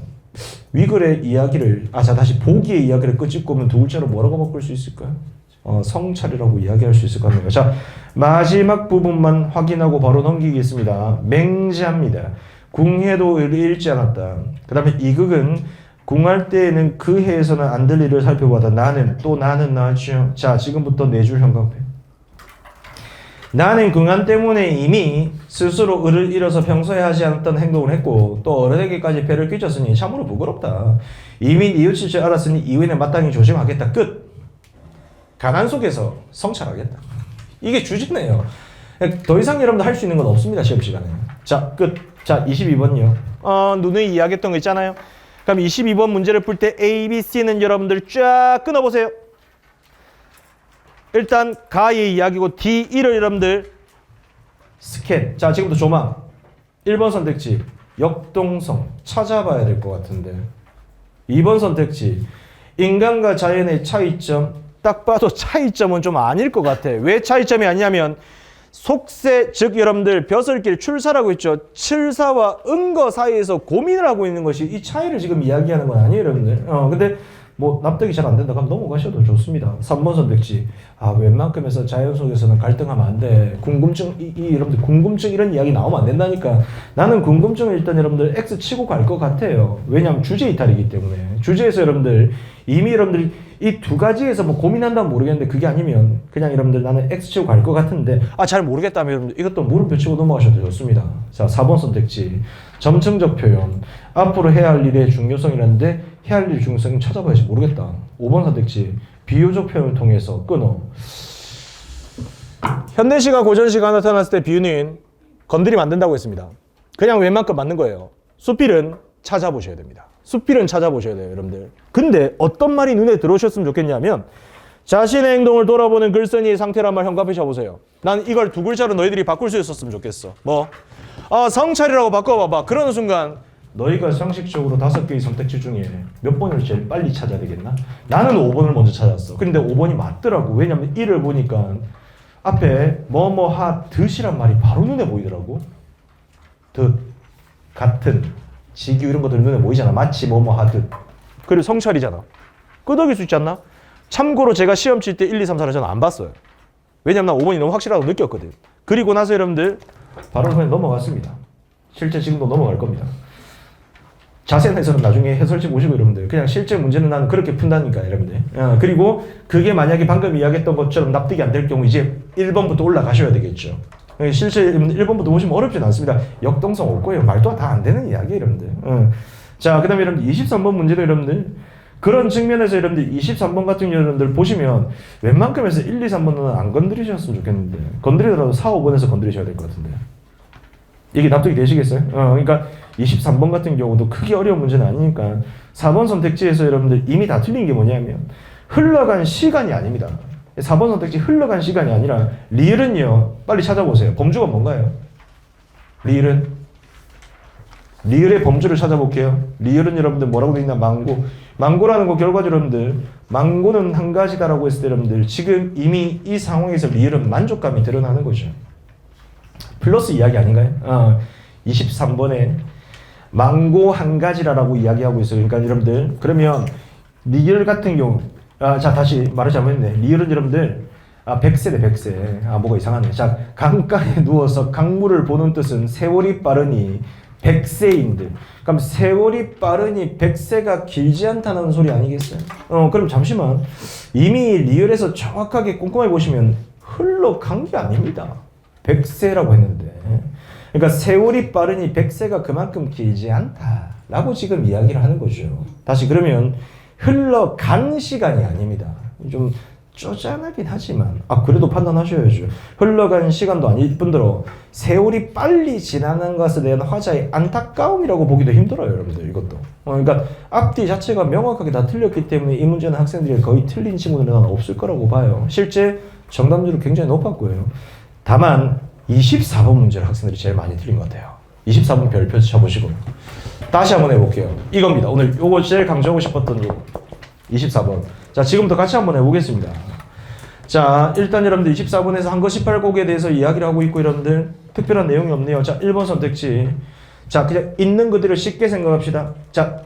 위글의 이야기를, 자, 다시 보기의 이야기를 끄집고 오면 두 글자로 뭐라고 바꿀 수 있을까요? 성찰이라고 이야기할 수 있을 것 같네요. 자, 마지막 부분만 확인하고 바로 넘기겠습니다. 맹자입니다. 궁해도 읽지 않았다. 그 다음에 이극은 궁할 때에는 그 해에서는 안 될 일을 살펴보다 나는 나왔죠. 자, 지금부터 네 줄 형광펜. 나는 궁한 때문에 이미 스스로 을을 잃어서 평소에 하지 않았던 행동을 했고 또 어른에게까지 배를 끼쳤으니 참으로 부끄럽다. 이미 이웃일 줄 알았으니 이후에는 마땅히 조심하겠다. 끝. 가난 속에서 성찰하겠다. 이게 주제네요. 더 이상 여러분들 할 수 있는 건 없습니다. 시험 시간에. 자, 끝. 자, 22번요. 누누이 이야기했던 거 있잖아요. 그럼 22번 문제를 풀 때 A, B, C는 여러분들 쫙 끊어보세요. 일단 가의 이야기고 D, E를 여러분들 스캔. 자, 지금부터 조망. 1번 선택지 역동성 찾아봐야 될 것 같은데 2번 선택지 인간과 자연의 차이점. 딱 봐도 차이점은 좀 아닐 것 같아. 왜 차이점이 아니냐면 속세, 즉 여러분들 벼슬길 출사라고 했죠. 출사와 은거 사이에서 고민을 하고 있는 것이 이 차이를 지금 이야기하는 건 아니에요, 여러분들. 근데 뭐 납득이 잘 안 된다 그럼 넘어가셔도 좋습니다. 3번 선택지. 웬만큼에서 자연 속에서는 갈등하면 안 돼. 궁금증, 여러분들 궁금증 이런 이야기 나오면 안 된다니까. 나는 궁금증을 일단 여러분들 X 치고 갈 것 같아요. 왜냐하면 주제 이탈이기 때문에. 주제에서 여러분들 이미 여러분들 이 두 가지에서 뭐 고민한다면 모르겠는데 그게 아니면 그냥 여러분들 나는 X 치고 갈 것 같은데 잘 모르겠다면 여러분들 이것도 물음표 치고 넘어가셔도 좋습니다. 자, 4번 선택지. 점층적 표현. 앞으로 해야 할 일의 중요성이라는데 해야 할 일의 중요성은 찾아봐야지 모르겠다. 5번 선택지. 비유적 표현을 통해서 끊어. 현대시가 고전시가 나타났을 때 비유는 건드리면 안 된다고 했습니다. 그냥 웬만큼 맞는 거예요. 수필은 찾아보셔야 됩니다. 수필은 찾아보셔야 돼요, 여러분들. 근데 어떤 말이 눈에 들어오셨으면 좋겠냐면 자신의 행동을 돌아보는 글쓴이의 상태란 말 형광펜 쳐보세요. 난 이걸 두 글자로 너희들이 바꿀 수 있었으면 좋겠어. 뭐? 성찰이라고 바꿔봐봐. 그러는 순간 너희가 상식적으로 5개의 선택지 중에 몇 번을 제일 빨리 찾아야 되겠나? 나는 5번을 먼저 찾았어. 근데 5번이 맞더라고. 왜냐면 1을 보니까 앞에 뭐뭐하 듯이란 말이 바로 눈에 보이더라고. 듯, 같은, 지기 이런 것들 눈에 보이잖아. 마치 뭐뭐하 듯. 그리고 성찰이잖아. 끄덕일 수 있지 않나? 참고로 제가 시험 칠 때 1, 2, 3, 4를 저는 안 봤어요. 왜냐면 나 5번이 너무 확실하다고 느꼈거든. 그리고 나서 여러분들 바로 그냥 넘어갔습니다. 실제 지금도 넘어갈 겁니다. 자세한 해설은 나중에 해설집 오시고 여러분들 그냥 실제 문제는 나는 그렇게 푼다니까 여러분들. 그리고 그게 만약에 방금 이야기했던 것처럼 납득이 안 될 경우 이제 1번부터 올라가셔야 되겠죠. 실제 1번부터 오시면 어렵진 않습니다. 역동성 올 거예요. 말도 다 안 되는 이야기 여러분들. 자, 그 다음에 여러분들 23번 문제도 여러분들 그런 측면에서 여러분들 23번 같은 경우 여러분들 보시면 웬만큼에서 1, 2, 3번은 안 건드리셨으면 좋겠는데 건드리더라도 4, 5번에서 건드리셔야 될 것 같은데 이게 납득이 되시겠어요? 그러니까 23번 같은 경우도 크게 어려운 문제는 아니니까 4번 선택지에서 여러분들 이미 다 틀린 게 뭐냐면 흘러간 시간이 아닙니다. 4번 선택지 흘러간 시간이 아니라 리을은요. 빨리 찾아보세요. 범주가 뭔가요? 리을의 범주를 찾아볼게요. 리을은 여러분들 뭐라고 되어 있나? 망고라는 거 결과적으로 여러분들 망고는 한 가지다라고 했을 때 여러분들 지금 이미 이 상황에서 리을은 만족감이 드러나는 거죠. 플러스 이야기 아닌가요? 23번에 망고 한 가지라고 이야기하고 있어요. 그러니까 여러분들 그러면 리을 같은 경우 자 다시 말을 잘못했네. 리을은 여러분들 백세네 백세. 뭐가 이상하네. 자 강가에 누워서 강물을 보는 뜻은 세월이 빠르니 백세인들. 그럼 세월이 빠르니 백세가 길지 않다는 소리 아니겠어요? 그럼 잠시만. 이미 리을에서 정확하게 꼼꼼하게 보시면 흘러간 게 아닙니다. 백세라고 했는데. 그러니까 세월이 빠르니 백세가 그만큼 길지 않다라고 지금 이야기를 하는 거죠. 다시 그러면 흘러간 시간이 아닙니다. 좀 쪼잔하긴 하지만 그래도 판단하셔야죠. 흘러간 시간도 아닐 뿐더러 세월이 빨리 지나는 것에 대한 화자의 안타까움이라고 보기도 힘들어요, 여러분들 이것도. 그러니까 앞뒤 자체가 명확하게 다 틀렸기 때문에 이 문제는 학생들이 거의 틀린 친구들은 없을 거라고 봐요. 실제 정답률은 굉장히 높았고요. 다만 24번 문제를 학생들이 제일 많이 틀린 것 같아요. 24번 별표 쳐보시고 다시 한번 해볼게요. 이겁니다. 오늘 요거 제일 강조하고 싶었던 요 24번. 자, 지금부터 같이 한번 해보겠습니다. 자, 일단 여러분들 24번에서 한거 18곡에 대해서 이야기를 하고 있고 여러분들 특별한 내용이 없네요. 자, 1번 선택지. 자, 그냥 있는 그대로 쉽게 생각합시다. 자,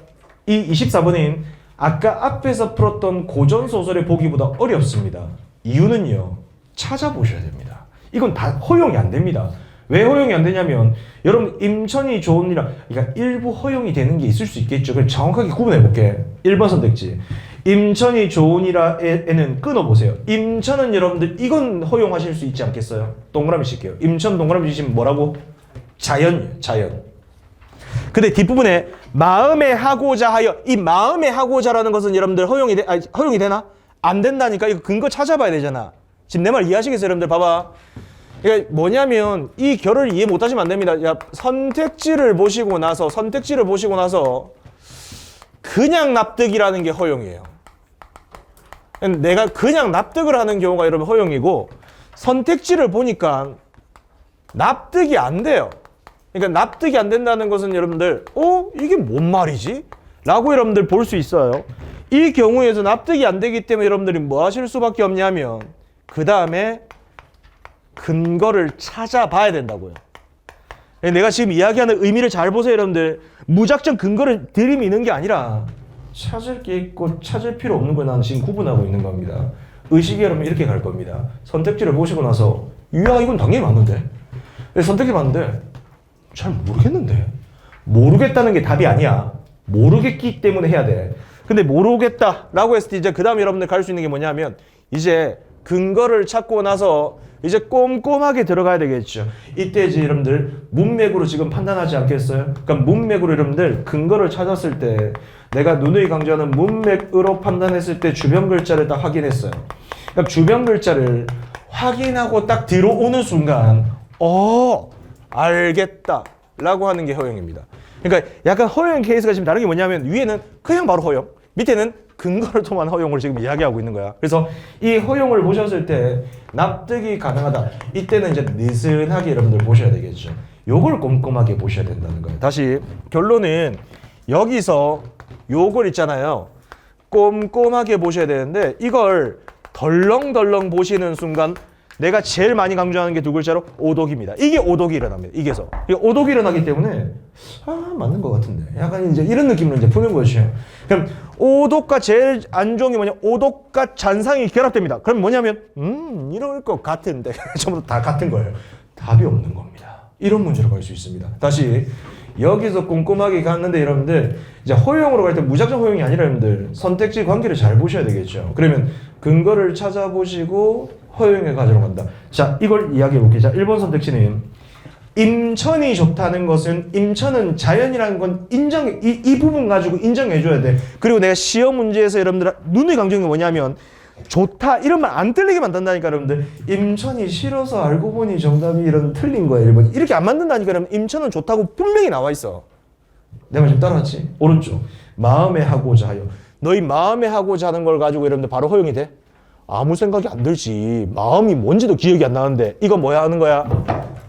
이 24번은 아까 앞에서 풀었던 고전소설의 보기보다 어렵습니다. 이유는요. 찾아보셔야 됩니다. 이건 다 허용이 안 됩니다. 왜 허용이 안 되냐면 여러분 임천이 좋은 이라 그러니까 일부 허용이 되는 게 있을 수 있겠죠. 그럼 정확하게 구분해 볼게. 1번 선택지. 임천이 좋으니라에는 끊어보세요. 임천은 여러분들 이건 허용하실 수 있지 않겠어요? 동그라미 칠게요. 임천 동그라미 치시면 뭐라고? 자연이에요. 자연. 근데 뒷부분에 마음에 하고자 하여 이 마음에 하고자라는 것은 여러분들 허용이 되나? 안 된다니까. 이거 근거 찾아봐야 되잖아. 지금 내 말 이해하시겠어요? 여러분들 봐봐. 그러니까 뭐냐면 이 결을 이해 못하시면 안 됩니다. 야, 선택지를 보시고 나서 그냥 납득이라는 게 허용이에요. 내가 그냥 납득을 하는 경우가 여러분 허용이고 선택지를 보니까 납득이 안 돼요. 그러니까 납득이 안 된다는 것은 여러분들 이게 뭔 말이지? 라고 여러분들 볼 수 있어요. 이 경우에서 납득이 안 되기 때문에 여러분들이 뭐 하실 수밖에 없냐면 그 다음에 근거를 찾아봐야 된다고요. 내가 지금 이야기하는 의미를 잘 보세요, 여러분들. 무작정 근거를 들이미는 게 아니라 찾을 게 있고 찾을 필요 없는 걸 나는 지금 구분하고 있는 겁니다. 의식이 여러분 이렇게 갈 겁니다. 선택지를 보시고 나서 이야 이건 당연히 맞는데 선택지 맞는데 잘 모르겠는데 모르겠다는 게 답이 아니야. 모르겠기 때문에 해야 돼. 근데 모르겠다라고 했을 때 이제 그 다음 여러분들 갈 수 있는 게 뭐냐면 이제 근거를 찾고 나서 이제 꼼꼼하게 들어가야 되겠죠. 이때 이제 여러분들 문맥으로 지금 판단하지 않겠어요? 그러니까 문맥으로 여러분들 근거를 찾았을 때 내가 누누이 강조하는 문맥으로 판단했을 때 주변 글자를 딱 확인했어요. 그러니까 주변 글자를 확인하고 딱 들어오는 순간 알겠다 라고 하는 게 허용입니다. 그러니까 약간 허용 케이스가 지금 다른 게 뭐냐면 위에는 그냥 바로 허용, 밑에는 근거를 통한 허용을 지금 이야기하고 있는 거야. 그래서 이 허용을 보셨을 때 납득이 가능하다. 이때는 이제 느슨하게 여러분들 보셔야 되겠죠. 요걸 꼼꼼하게 보셔야 된다는 거예요. 다시 결론은 여기서 요걸 있잖아요. 꼼꼼하게 보셔야 되는데 이걸 덜렁덜렁 보시는 순간 내가 제일 많이 강조하는 게 두 글자로 오독입니다. 이게 오독이 일어납니다. 이게서. 오독이 일어나기 때문에 맞는 것 같은데. 약간 이제 이런 느낌으로 이제 푸는 거죠. 그럼 오독과 제일 안 좋은 게 뭐냐? 오독과 잔상이 결합됩니다. 그럼 뭐냐면 이럴 것 같은데 전부 다 같은 거예요. 답이 없는 겁니다. 이런 문제로 갈 수 있습니다. 다시 여기서 꼼꼼하게 갔는데 여러분들 이제 허용으로 갈 때 무작정 허용이 아니라 여러분들 선택지 관계를 잘 보셔야 되겠죠. 그러면 근거를 찾아보시고 허용에 가지러 간다. 자, 이걸 이야기해 볼게요. 자, 1번 선택지는 임천이 좋다는 것은 임천은 자연이라는 건 이 부분 가지고 인정해줘야 돼. 그리고 내가 시험 문제에서 여러분들 눈의 강조는 뭐냐면 좋다 이런 말 안 틀리게 만든다니까 여러분들. 임천이 싫어서 알고 보니 정답이 이런 틀린 거야 1번. 이렇게 안 만든다니까 여러분. 임천은 좋다고 분명히 나와 있어. 내 말 좀 따라왔지? 오른쪽 마음에 하고자 하여. 너희 마음에 하고자 하는 걸 가지고 여러분들 바로 허용이 돼? 아무 생각이 안 들지. 마음이 뭔지도 기억이 안 나는데 이거 뭐야 하는 거야?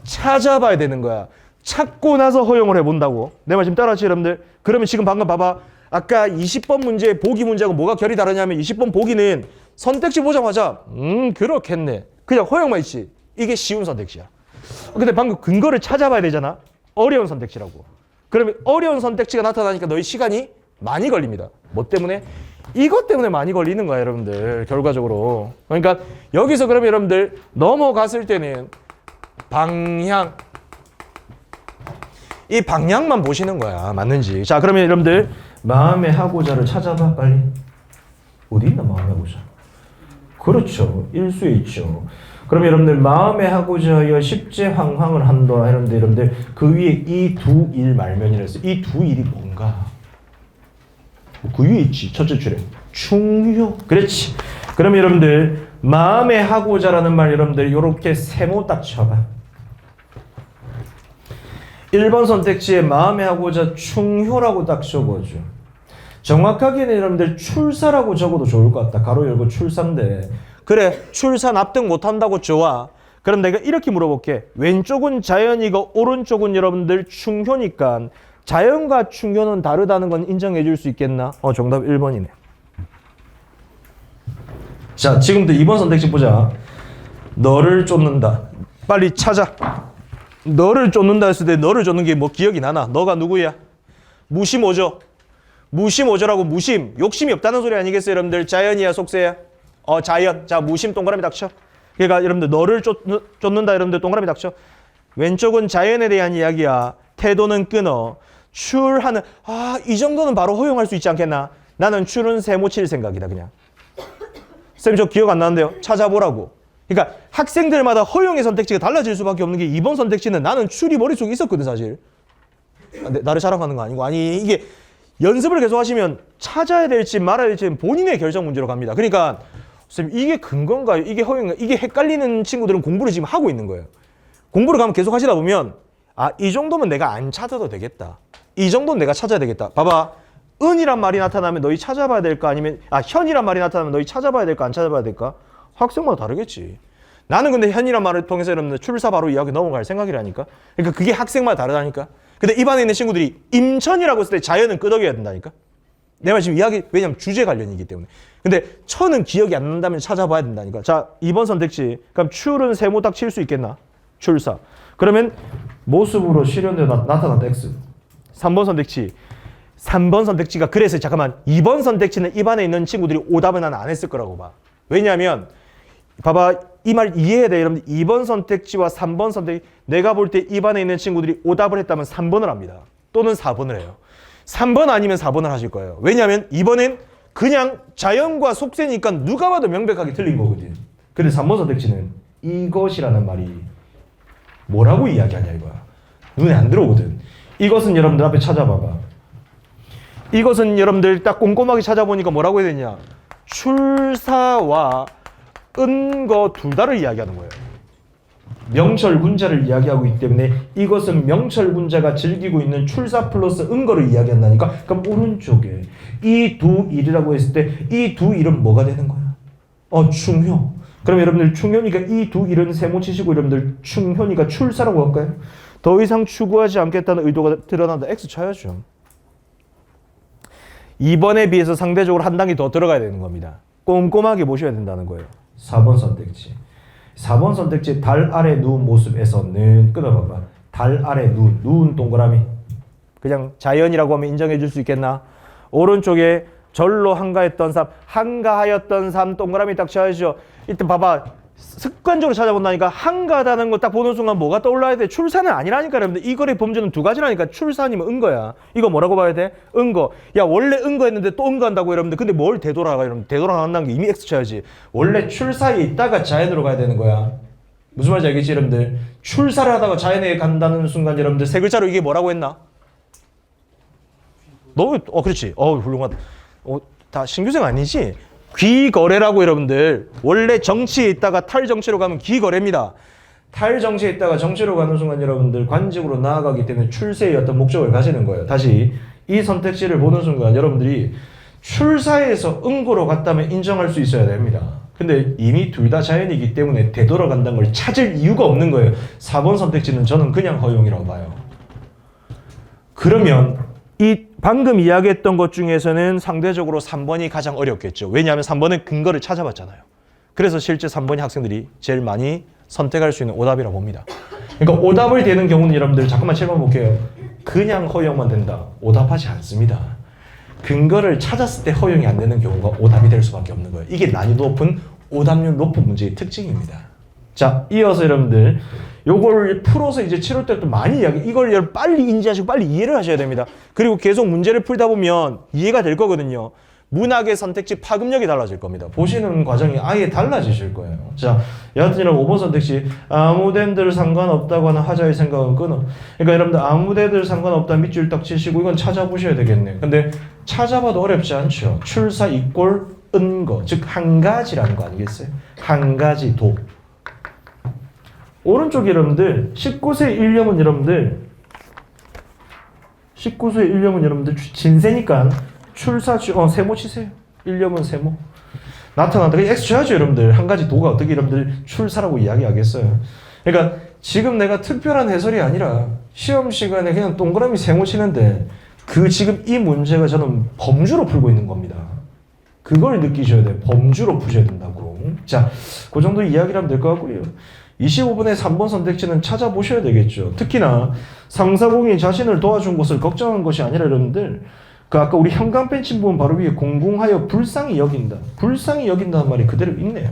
찾아봐야 되는 거야. 찾고 나서 허용을 해본다고. 내 말 지금 따라하지 여러분들? 그러면 지금 방금 봐봐. 아까 20번 문제 보기 문제하고 뭐가 결이 다르냐면 20번 보기는 선택지 보자마자 그렇겠네. 그냥 허용만 있지. 이게 쉬운 선택지야. 근데 방금 근거를 찾아봐야 되잖아. 어려운 선택지라고. 그러면 어려운 선택지가 나타나니까 너희 시간이 많이 걸립니다. 뭐 때문에? 이것 때문에 많이 걸리는 거야 여러분들 결과적으로. 그러니까 여기서 그러면 여러분들 넘어갔을 때는 방향, 이 방향만 보시는 거야. 맞는지. 자 그러면 여러분들 마음에 하고자를 찾아봐 빨리. 어디 있나 마음에 하고자. 그렇죠. 일수에 있죠. 그러면 여러분들 마음에 하고자 하여 십제황황을 한다 하는데 여러분들 그 위에 이 두 일 말면이라 했어요. 이 두 일이 뭔가? 그 위에 있지. 첫째 줄에 충효. 그렇지. 그러면 여러분들 마음에 하고자라는 말 여러분들 이렇게 세모 딱 쳐봐. 1번 선택지에 마음에 하고자 충효라고 딱 적어줘. 정확하게는 여러분들 출사라고 적어도 좋을 것 같다. 가로 열고 출사인데. 그래 출사 납득 못한다고 좋아. 그럼 내가 이렇게 물어볼게. 왼쪽은 자연이고 오른쪽은 여러분들 충효니까 자연과 충효는 다르다는 건 인정해 줄 수 있겠나? 정답 1번이네. 자 지금부터 2번 선택지 보자. 너를 쫓는다. 빨리 찾아. 너를 쫓는다 했을 때 너를 쫓는 게 뭐 기억이 나나? 너가 누구야? 무심오조. 무심오조라고 무심. 욕심이 없다는 소리 아니겠어요 여러분들? 자연이야 속세야? 자연. 자 무심 동그라미 닥쳐. 그러니까 여러분들 너를 쫓는다 여러분들 동그라미 닥쳐. 왼쪽은 자연에 대한 이야기야. 태도는 끊어. 출하는 이 정도는 바로 허용할 수 있지 않겠나? 나는 출은 세모 칠 생각이다 그냥. 쌤 저 기억 안 나는데요. 찾아보라고. 그러니까 학생들마다 허용의 선택지가 달라질 수밖에 없는 게 2번 선택지는 나는 출이 머릿속에 있었거든 사실. 나를 자랑하는 거 아니고. 아니 이게 연습을 계속 하시면 찾아야 될지 말아야 될지 본인의 결정 문제로 갑니다. 그러니까 쌤 이게 근거인가요? 이게 허용인가요? 이게 헷갈리는 친구들은 공부를 지금 하고 있는 거예요. 공부를 가면 계속 하시다 보면 이 정도면 내가 안 찾아도 되겠다. 이 정도는 내가 찾아야 되겠다. 봐봐. 은이란 말이 나타나면 너희 찾아봐야 될까? 아니면 현이란 말이 나타나면 너희 찾아봐야 될까? 안 찾아봐야 될까? 학생마다 다르겠지. 나는 근데 현이란 말을 통해서 여러분들 출사 바로 이야기 넘어갈 생각이라니까. 그러니까 그게 학생마다 다르다니까. 근데 입안에 있는 친구들이 임천이라고 했을 때 자연은 끄덕여야 된다니까. 내 말 지금 이야기 왜냐면 주제 관련이기 때문에. 근데 천은 기억이 안 난다면 찾아봐야 된다니까. 자 2번 선택지. 그럼 출은 세모 딱 칠 수 있겠나? 출사. 그러면 모습으로 실현되어 나타났다 X. 3번 선택지. 3번 선택지가 그래서 잠깐만 2번 선택지는 입안에 있는 친구들이 오답을 나는 안 했을 거라고 봐. 왜냐하면 봐봐 이 말 이해해야 돼 여러분들. 2번 선택지와 3번 선택지 내가 볼 때 입안에 있는 친구들이 오답을 했다면 3번을 합니다. 또는 4번을 해요. 3번 아니면 4번을 하실 거예요. 왜냐하면 2번은 그냥 자연과 속세니까 누가 봐도 명백하게 틀린 거거든. 근데 3번 선택지는 이것이라는 말이 뭐라고 이야기하냐 이거야. 눈에 안 들어오거든. 이것은 여러분들 앞에 찾아봐봐. 이것은 여러분들 딱 꼼꼼하게 찾아보니까 뭐라고 해야 되냐. 출사와 은거 둘 다를 이야기하는 거예요. 명철군자를 이야기하고 있기 때문에 이것은 명철군자가 즐기고 있는 출사 플러스 은거를 이야기한다니까. 그럼 오른쪽에 이 두 일이라고 했을 때 이 두 일은 뭐가 되는 거야? 충효. 그럼 여러분들 충효니까 이 두 일은 세모 치시고 여러분들 충효니까 출사라고 할까요? 더 이상 추구하지 않겠다는 의도가 드러난다. X 쳐야죠. 2번에 비해서 상대적으로 한 단계 더 들어가야 되는 겁니다. 꼼꼼하게 보셔야 된다는 거예요. 4번 선택지. 4번 선택지 달 아래 누운 모습에서는 끊어봐봐. 달 아래 누운 동그라미. 그냥 자연이라고 하면 인정해 줄 수 있겠나? 오른쪽에 절로 한가했던 삶, 한가하였던 삶 동그라미 딱 쳐야죠. 일단 봐봐. 습관적으로 찾아본다니까 한가하다는 거 딱 보는 순간 뭐가 떠올라야 돼? 출사는 아니라니까 여러분들. 이 거래 범죄는 두 가지라니까. 출사 아니면 은거야. 이거 뭐라고 봐야 돼? 은거. 야 원래 은거했는데 또 은거한다고 여러분들. 근데 뭘 되돌아가 여러분들. 되돌아간다는 게 이미 X 쳐야지. 원래 출사에 있다가 자연으로 가야 되는 거야. 무슨 말인지 알겠지 여러분들? 출사를 하다가 자연에 간다는 순간 여러분들 세 글자로 이게 뭐라고 했나? 그렇지. 훌륭하다. 다 신규생 아니지? 귀거래라고 여러분들. 원래 정치에 있다가 탈정치로 가면 귀거래입니다. 탈정치에 있다가 정치로 가는 순간 여러분들 관직으로 나아가기 때문에 출세의 어떤 목적을 가지는 거예요. 다시 이 선택지를 보는 순간 여러분들이 출사에서 응고로 갔다면 인정할 수 있어야 됩니다. 근데 이미 둘 다 자연이기 때문에 되돌아간다는 걸 찾을 이유가 없는 거예요. 4번 선택지는 저는 그냥 허용이라고 봐요. 그러면 이 방금 이야기했던 것 중에서는 상대적으로 3번이 가장 어렵겠죠. 왜냐하면 3번은 근거를 찾아봤잖아요. 그래서 실제 3번이 학생들이 제일 많이 선택할 수 있는 오답이라고 봅니다. 그러니까 오답을 대는 경우는 여러분들 잠깐만 7번 볼게요. 그냥 허용만 된다. 오답하지 않습니다. 근거를 찾았을 때 허용이 안 되는 경우가 오답이 될 수밖에 없는 거예요. 이게 난이도 높은 오답률 높은 문제의 특징입니다. 자, 이어서 여러분들 요걸 풀어서 이제 치룰 때 또 많이 이걸 빨리 인지하시고 빨리 이해를 하셔야 됩니다. 그리고 계속 문제를 풀다 보면 이해가 될 거거든요. 문학의 선택지 파급력이 달라질 겁니다. 보시는 과정이 아예 달라지실 거예요. 자, 여하튼이랑 5번 선택지 아무데들 상관없다고 하는 하자의 생각은 끊어. 그러니까 여러분들 아무데들 상관없다 밑줄 딱 치시고 이건 찾아보셔야 되겠네. 근데 찾아봐도 어렵지 않죠. 출사 이꼴 은거, 즉 한 가지라는 거 아니겠어요? 한 가지 도. 오른쪽 여러분들 19세 1념은 여러분들 19세 1념은 여러분들 진세니까 출사 세모 치세요. 1념은 세모. 나타난다. X 줘야죠 여러분들. 한 가지 도가 어떻게 여러분들 출사라고 이야기하겠어요. 그러니까 지금 내가 특별한 해설이 아니라 시험 시간에 그냥 동그라미 세모 치는데 지금 이 문제가 저는 범주로 풀고 있는 겁니다. 그걸 느끼셔야 돼요. 범주로 푸셔야 된다고. 자, 그 정도 이야기를 하면 될 것 같고요. 25번의 3번 선택지는 찾아보셔야 되겠죠. 특히나 상사공이 자신을 도와준 것을 걱정한 것이 아니라 여러분들 아까 우리 형광 펜친 부분 바로 위에 공공하여 불쌍히 여긴다. 불쌍히 여긴다는 말이 그대로 있네요.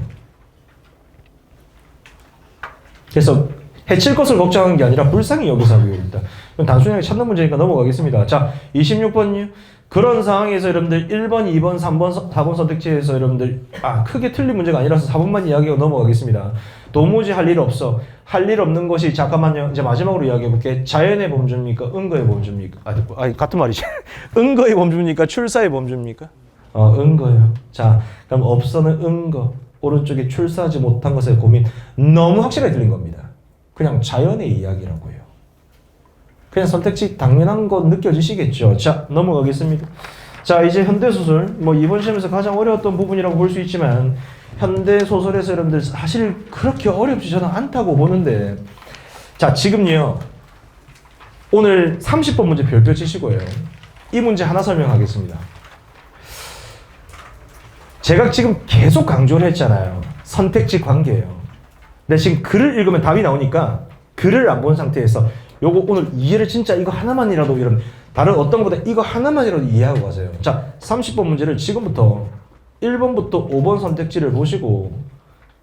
그래서 해칠 것을 걱정하는 게 아니라 불쌍히 여기서 하고 있다. 단순하게 찾는 문제니까 넘어가겠습니다. 자, 26번요. 그런 상황에서 여러분들 1번, 2번, 3번, 4번 선택지에서 여러분들 크게 틀린 문제가 아니라서 4번만 이야기하고 넘어가겠습니다. 도무지 할 일 없어. 할 일 없는 것이 잠깐만요. 이제 마지막으로 이야기해볼게. 자연의 범주입니까? 은거의 범주입니까? 같은 말이지. 은거의 범주입니까? 출사의 범주입니까? 은거요. 자, 그럼 없어는 은거. 오른쪽에 출사하지 못한 것의 고민. 너무 확실하게 들린 겁니다. 그냥 자연의 이야기라고요. 그냥 선택지 당연한 건 느껴지시겠죠. 자, 넘어가겠습니다. 자, 이제 현대소설. 이번 시험에서 가장 어려웠던 부분이라고 볼 수 있지만 현대소설에서 여러분들 사실 그렇게 어렵지 저는 않다고 보는데 자, 지금요. 오늘 30번 문제 별표 치시고요. 이 문제 하나 설명하겠습니다. 제가 지금 계속 강조를 했잖아요. 선택지 관계예요. 근데 지금 글을 읽으면 답이 나오니까 글을 안 본 상태에서 요거 오늘 이해를 진짜 이거 하나만이라도 이런 다른 어떤 거보다 이거 하나만이라도 이해하고 가세요. 자, 30번 문제를 지금부터 1번부터 5번 선택지를 보시고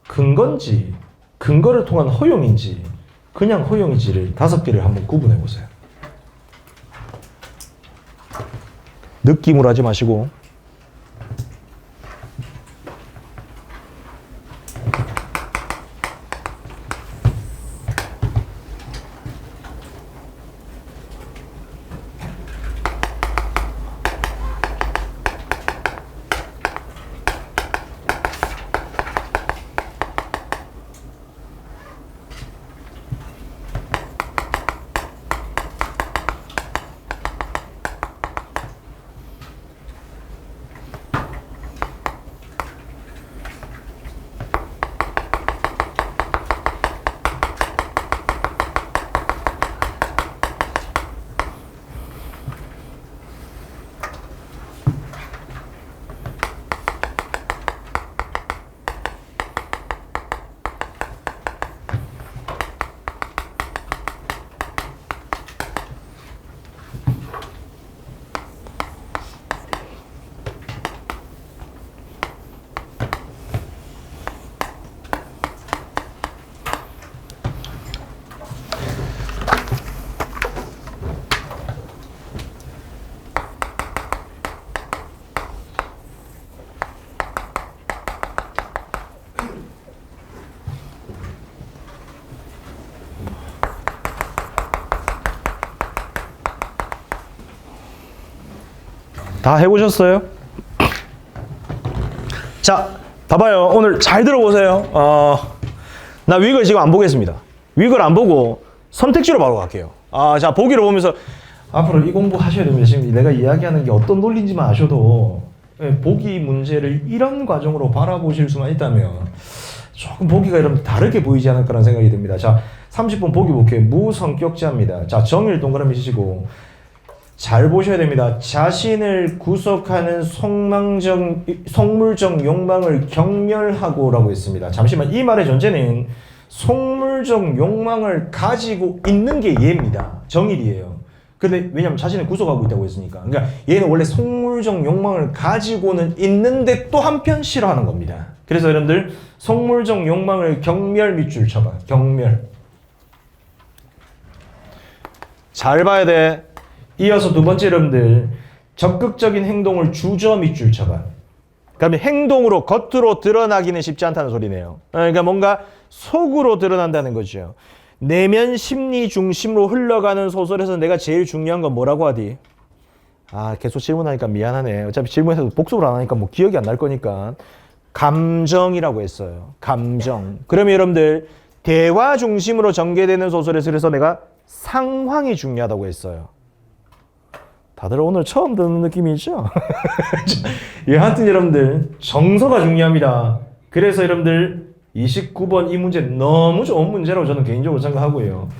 근거인지 근거를 통한 허용인지 그냥 허용인지를 5개를 한번 구분해 보세요. 느낌으로 하지 마시고 다 해보셨어요? 자, 봐봐요. 오늘 잘 들어보세요. 나 위글 지금 안 보겠습니다. 위글 안 보고 선택지로 바로 갈게요. 자, 보기로 보면서 앞으로 이 공부 하셔야 됩니다. 지금 내가 이야기하는 게 어떤 논리인지만 아셔도 보기 문제를 이런 과정으로 바라보실 수만 있다면 조금 보기가 여러분 다르게 보이지 않을까라는 생각이 듭니다. 자, 30번 보기 볼게요. 무성격자입니다. 자, 정의를 동그라미 치시고 잘 보셔야 됩니다. 자신을 구속하는 속물적 욕망을 경멸하고 라고 했습니다. 잠시만, 이 말의 전제는 속물적 욕망을 가지고 있는 게 얘입니다. 정일이에요. 근데 왜냐면 자신을 구속하고 있다고 했으니까. 그러니까 얘는 원래 속물적 욕망을 가지고는 있는데 또 한편 싫어하는 겁니다. 그래서 여러분들 속물적 욕망을 경멸 밑줄 쳐봐. 경멸. 잘 봐야 돼. 이어서 두 번째 여러분들 적극적인 행동을 주저 밑줄 쳐봐. 그러면 행동으로 겉으로 드러나기는 쉽지 않다는 소리네요. 그러니까 뭔가 속으로 드러난다는 거죠. 내면 심리 중심으로 흘러가는 소설에서 내가 제일 중요한 건 뭐라고 하디? 계속 질문하니까 미안하네. 어차피 질문에서 복습을 안 하니까 뭐 기억이 안 날 거니까. 감정이라고 했어요. 감정. 그러면 여러분들 대화 중심으로 전개되는 소설에서 그래서 내가 상황이 중요하다고 했어요. 다들 오늘 처음 듣는 느낌이죠? 하여튼 여러분들 정서가 중요합니다. 그래서 여러분들 29번 이 문제 너무 좋은 문제라고 저는 개인적으로 생각하고요.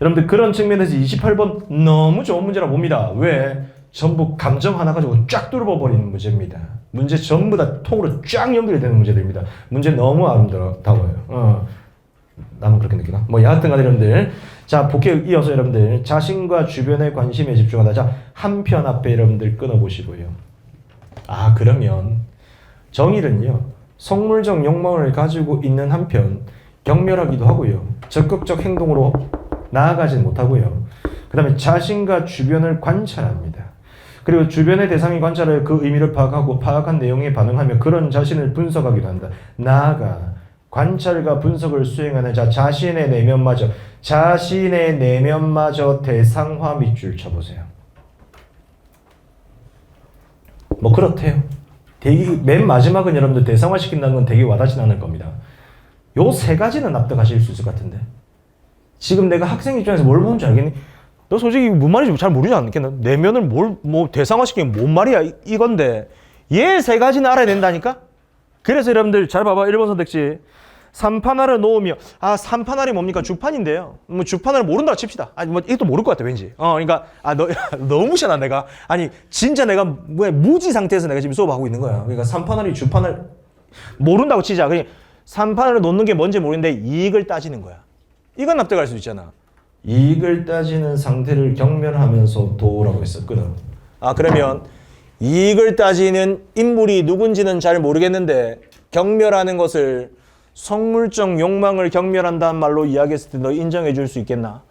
여러분들 그런 측면에서 28번 너무 좋은 문제라고 봅니다. 왜? 전부 감정 하나 가지고 쫙 뚫어버리는 문제입니다. 문제 전부 다 통으로 쫙 연결되는 문제들입니다. 문제 너무 아름다워요. 나만 그렇게 느끼나? 여하튼 간에 여러분들 자, 복귀 이어서 여러분들 자신과 주변의 관심에 집중하다. 자, 한 편 앞에 여러분들 끊어보시고요. 그러면 정일은요 속물적 욕망을 가지고 있는 한편 경멸하기도 하고요. 적극적 행동으로 나아가진 못하고요. 그 다음에 자신과 주변을 관찰합니다. 그리고 주변의 대상이 관찰하여 그 의미를 파악하고 파악한 내용에 반응하며 그런 자신을 분석하기도 한다. 나아가 관찰과 분석을 수행하는 자신의 내면마저 대상화 밑줄 쳐보세요. 그렇대요. 맨 마지막은 여러분들 대상화시킨다는 건 되게 와닿진 않을 겁니다. 요 세 가지는 납득하실 수 있을 것 같은데. 지금 내가 학생 입장에서 뭘 보는지 알겠니? 너 솔직히 뭔 말인지 잘 모르지 않겠나? 내면을 대상화시키면 뭔 말이야 이건데 얘 세 가지는 알아야 된다니까? 그래서 여러분들 잘 봐봐. 1번 선택지. 삼판알을 놓으며 삼판알이 뭡니까? 주판인데요. 주판을 모른다고 칩시다. 이것도 모를 것 같아 왠지. 그러니까 너무 무시하나 내가. 진짜 내가 무지 상태에서 내가 지금 수업하고 있는 거야. 그러니까 삼판알이 주판을 모른다고 치자. 그냥 삼판알을 놓는 게 뭔지 모르는데 이익을 따지는 거야. 이건 납득할 수 있잖아. 이익을 따지는 상태를 경멸하면서 도라고 했었거든. 그러면 이익을 따지는 인물이 누군지는 잘 모르겠는데 경멸하는 것을 속물적 욕망을 경멸한다는 말로 이야기했을 때 너 인정해 줄 수 있겠나?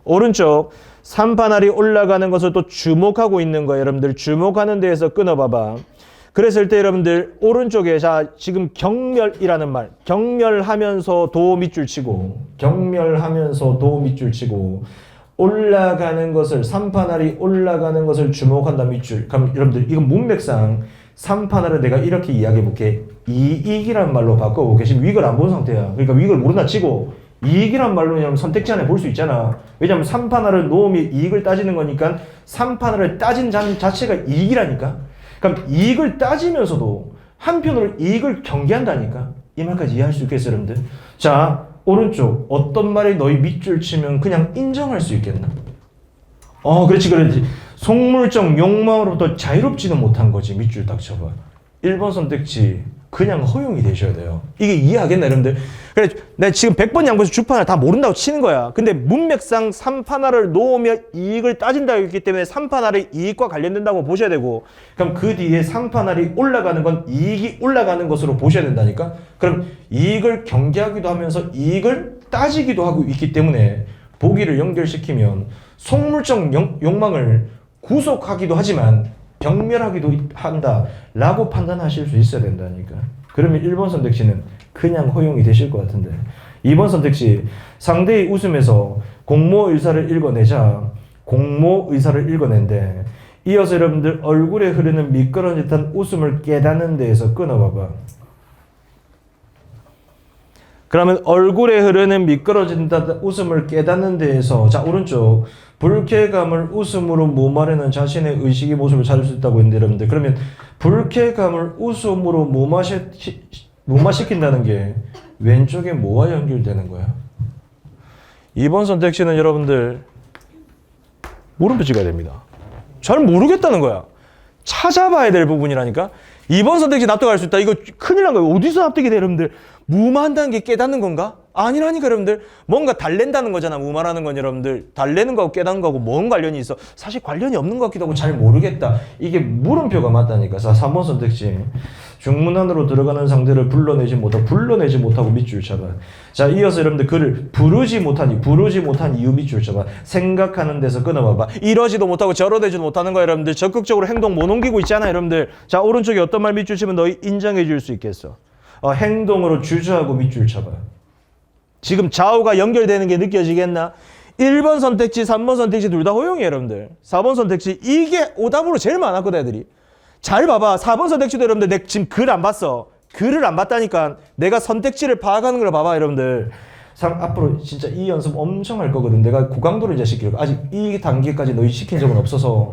오른쪽 삼판알이 올라가는 것을 또 주목하고 있는 거예요. 여러분들 주목하는 데에서 끊어봐봐. 그랬을 때 여러분들 오른쪽에 지금 경멸이라는 말 경멸하면서 도 밑줄 치고 경멸하면서 도 밑줄 치고 올라가는 것을 삼판알이 올라가는 것을 주목한다 밑줄. 그럼 여러분들 이건 문맥상 삼판알을 내가 이렇게 이야기해 볼게. 이익이란 말로 바꿔보게. 지금 위글 안 본 상태야. 그러니까 위글 모른다 치고 이익이란 말로 그냥 선택지 안에 볼 수 있잖아. 왜냐면 삼판알을 놓으면 이익을 따지는 거니까 삼판알을 따진 자체가 이익이라니까. 그럼 이익을 따지면서도 한편으로 이익을 경계한다니까. 이 말까지 이해할 수 있겠어요, 여러분들? 자, 오른쪽 어떤 말이 너희 밑줄 치면 그냥 인정할 수 있겠나? 그렇지. 속물적 욕망으로부터 자유롭지는 못한 거지. 밑줄 딱 쳐봐. 1번 선택지 그냥 허용이 되셔야 돼요. 이게 이해하겠나 여러분들? 그래 내가 지금 100번 양보해서 주판을 다 모른다고 치는 거야. 근데 문맥상 삼판알을 놓으며 이익을 따진다고 했기 때문에 삼판알이 이익과 관련된다고 보셔야 되고, 그럼 그 뒤에 삼판알이 올라가는 건 이익이 올라가는 것으로 보셔야 된다니까. 그럼 이익을 경계하기도 하면서 이익을 따지기도 하고 있기 때문에 보기를 연결시키면 속물적 욕망을 구속하기도 하지만 경멸하기도 한다라고 판단하실 수 있어야 된다니까. 그러면 1번 선택지는 그냥 허용이 되실 것 같은데, 2번 선택지 상대의 웃음에서 공모 의사를 읽어내자. 공모 의사를 읽어낸데 이어서 여러분들 얼굴에 흐르는 미끄러운 듯한 웃음을 깨닫는 데에서 끊어봐봐. 그러면 얼굴에 흐르는 미끄러진 듯한 웃음을 깨닫는 데에서 자 오른쪽 불쾌감을 웃음으로 무마하는 자신의 의식의 모습을 찾을 수 있다고 했는데 여러분들 그러면 불쾌감을 웃음으로 무마시킨다는 게 왼쪽에 뭐와 연결되는 거야? 2번 선택지는 여러분들 물음표 찍어야 됩니다. 잘 모르겠다는 거야. 찾아봐야 될 부분이라니까. 2번 선택지 납득할 수 있다. 이거 큰일 난 거예요. 어디서 납득이 돼 여러분들? 무마한다는 게 깨닫는 건가? 아니라니까 여러분들. 뭔가 달랜다는 거잖아. 무마라는 건 여러분들. 달래는 거하고 깨닫는 거하고 뭔 관련이 있어? 사실 관련이 없는 것 같기도 하고 잘 모르겠다. 이게 물음표가 맞다니까. 자 3번 선택지. 중문 안으로 들어가는 상대를 불러내지 못하고 밑줄 쳐봐. 자 이어서 여러분들 그를 부르지 못한 이유 밑줄 쳐봐. 생각하는 데서 끊어봐봐. 이러지도 못하고 저러되지도 못하는 거야 여러분들. 적극적으로 행동 못 옮기고 있잖아 여러분들. 자 오른쪽에 어떤 말 밑줄 치면 너희 인정해 줄 수 있겠어? 행동으로 주저하고 밑줄 쳐봐. 지금 좌우가 연결되는 게 느껴지겠나? 1번 선택지 3번 선택지 둘 다 허용이에요 여러분들. 4번 선택지 이게 오답으로 제일 많았거든 애들이. 잘 봐봐. 4번 선택지도 여러분들 내가 지금 글 안 봤어. 글을 안 봤다니까 내가 선택지를 파악하는 걸 봐봐 여러분들. 앞으로 진짜 이 연습 엄청 할 거거든. 내가 고강도를 이제 시키려고. 아직 이 단계까지 너희 시킨 적은 없어서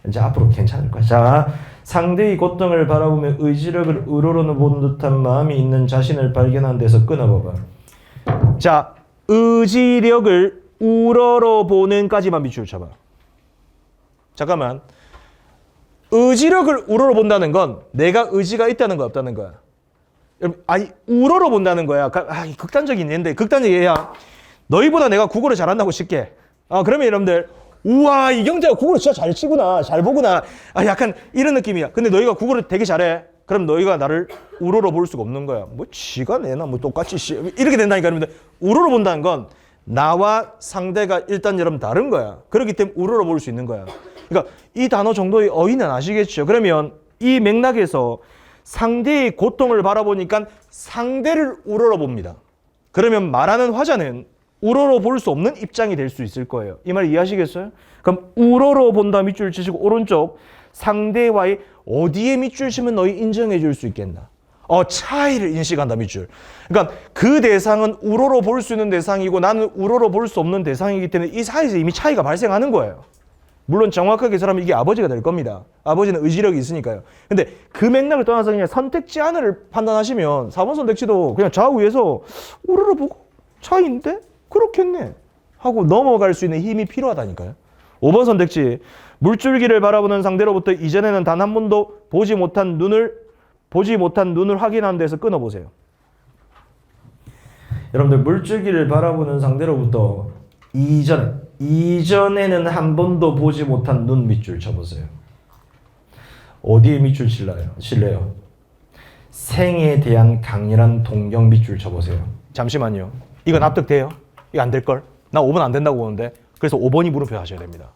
이제 앞으로 괜찮을 거야. 자 상대의 고통을 바라보며 의지력을 우러러 보는 듯한 마음이 있는 자신을 발견하는 데서 끊어봐봐. 자 의지력을 우러러 보는까지만 밑줄 쳐봐. 잠깐만. 의지력을 우러러 본다는 건 내가 의지가 있다는 거야 없다는 거야? 아니 우러러 본다는 거야. 극단적인 예인데 극단적인 예야. 너희보다 내가 국어를 잘한다고 쉽게. 그러면 여러분들 우와 이경재가 국어를 진짜 잘 치구나 잘 보구나. 약간 이런 느낌이야. 근데 너희가 국어를 되게 잘해. 그럼 너희가 나를 우러러 볼 수가 없는 거야. 뭐 지가 내나 뭐 똑같이 이렇게 된다니까 여러분들. 우러러 본다는 건 나와 상대가 일단 여러분 다른 거야. 그렇기 때문에 우러러 볼 수 있는 거야. 그러니까 이 단어 정도의 어휘는 아시겠죠? 그러면 이 맥락에서 상대의 고통을 바라보니까 상대를 우러러 봅니다. 그러면 말하는 화자는 우러러 볼 수 없는 입장이 될 수 있을 거예요. 이 말 이해하시겠어요? 그럼 우러러 본다 밑줄 치시고 오른쪽 상대와의 어디에 밑줄 치면 너희 인정해 줄 수 있겠나? 차이를 인식한다 밑줄. 그러니까 그 대상은 우러러 볼 수 있는 대상이고 나는 우러러 볼 수 없는 대상이기 때문에 이 사이에서 이미 차이가 발생하는 거예요. 물론 정확하게 사람이 이게 아버지가 될 겁니다. 아버지는 의지력이 있으니까요. 근데 그 맥락을 떠나서 그냥 선택지 하나를 판단하시면 4번 선택지도 그냥 좌우에서 우르르 보고 차이인데? 그렇겠네 하고 넘어갈 수 있는 힘이 필요하다니까요. 5번 선택지 물줄기를 바라보는 상대로부터 이전에는 단 한 번도 보지 못한 눈을 확인하는 데서 끊어보세요. 여러분들 물줄기를 바라보는 상대로부터 이전에는 한 번도 보지 못한 눈 밑줄 쳐보세요. 어디에 밑줄 칠래요? 생에 대한 강렬한 동경 밑줄 쳐보세요. 잠시만요. 이거 납득돼요? 이거 안 될걸? 나 5번 안 된다고 보는데. 그래서 5번이 물음표 하셔야 됩니다.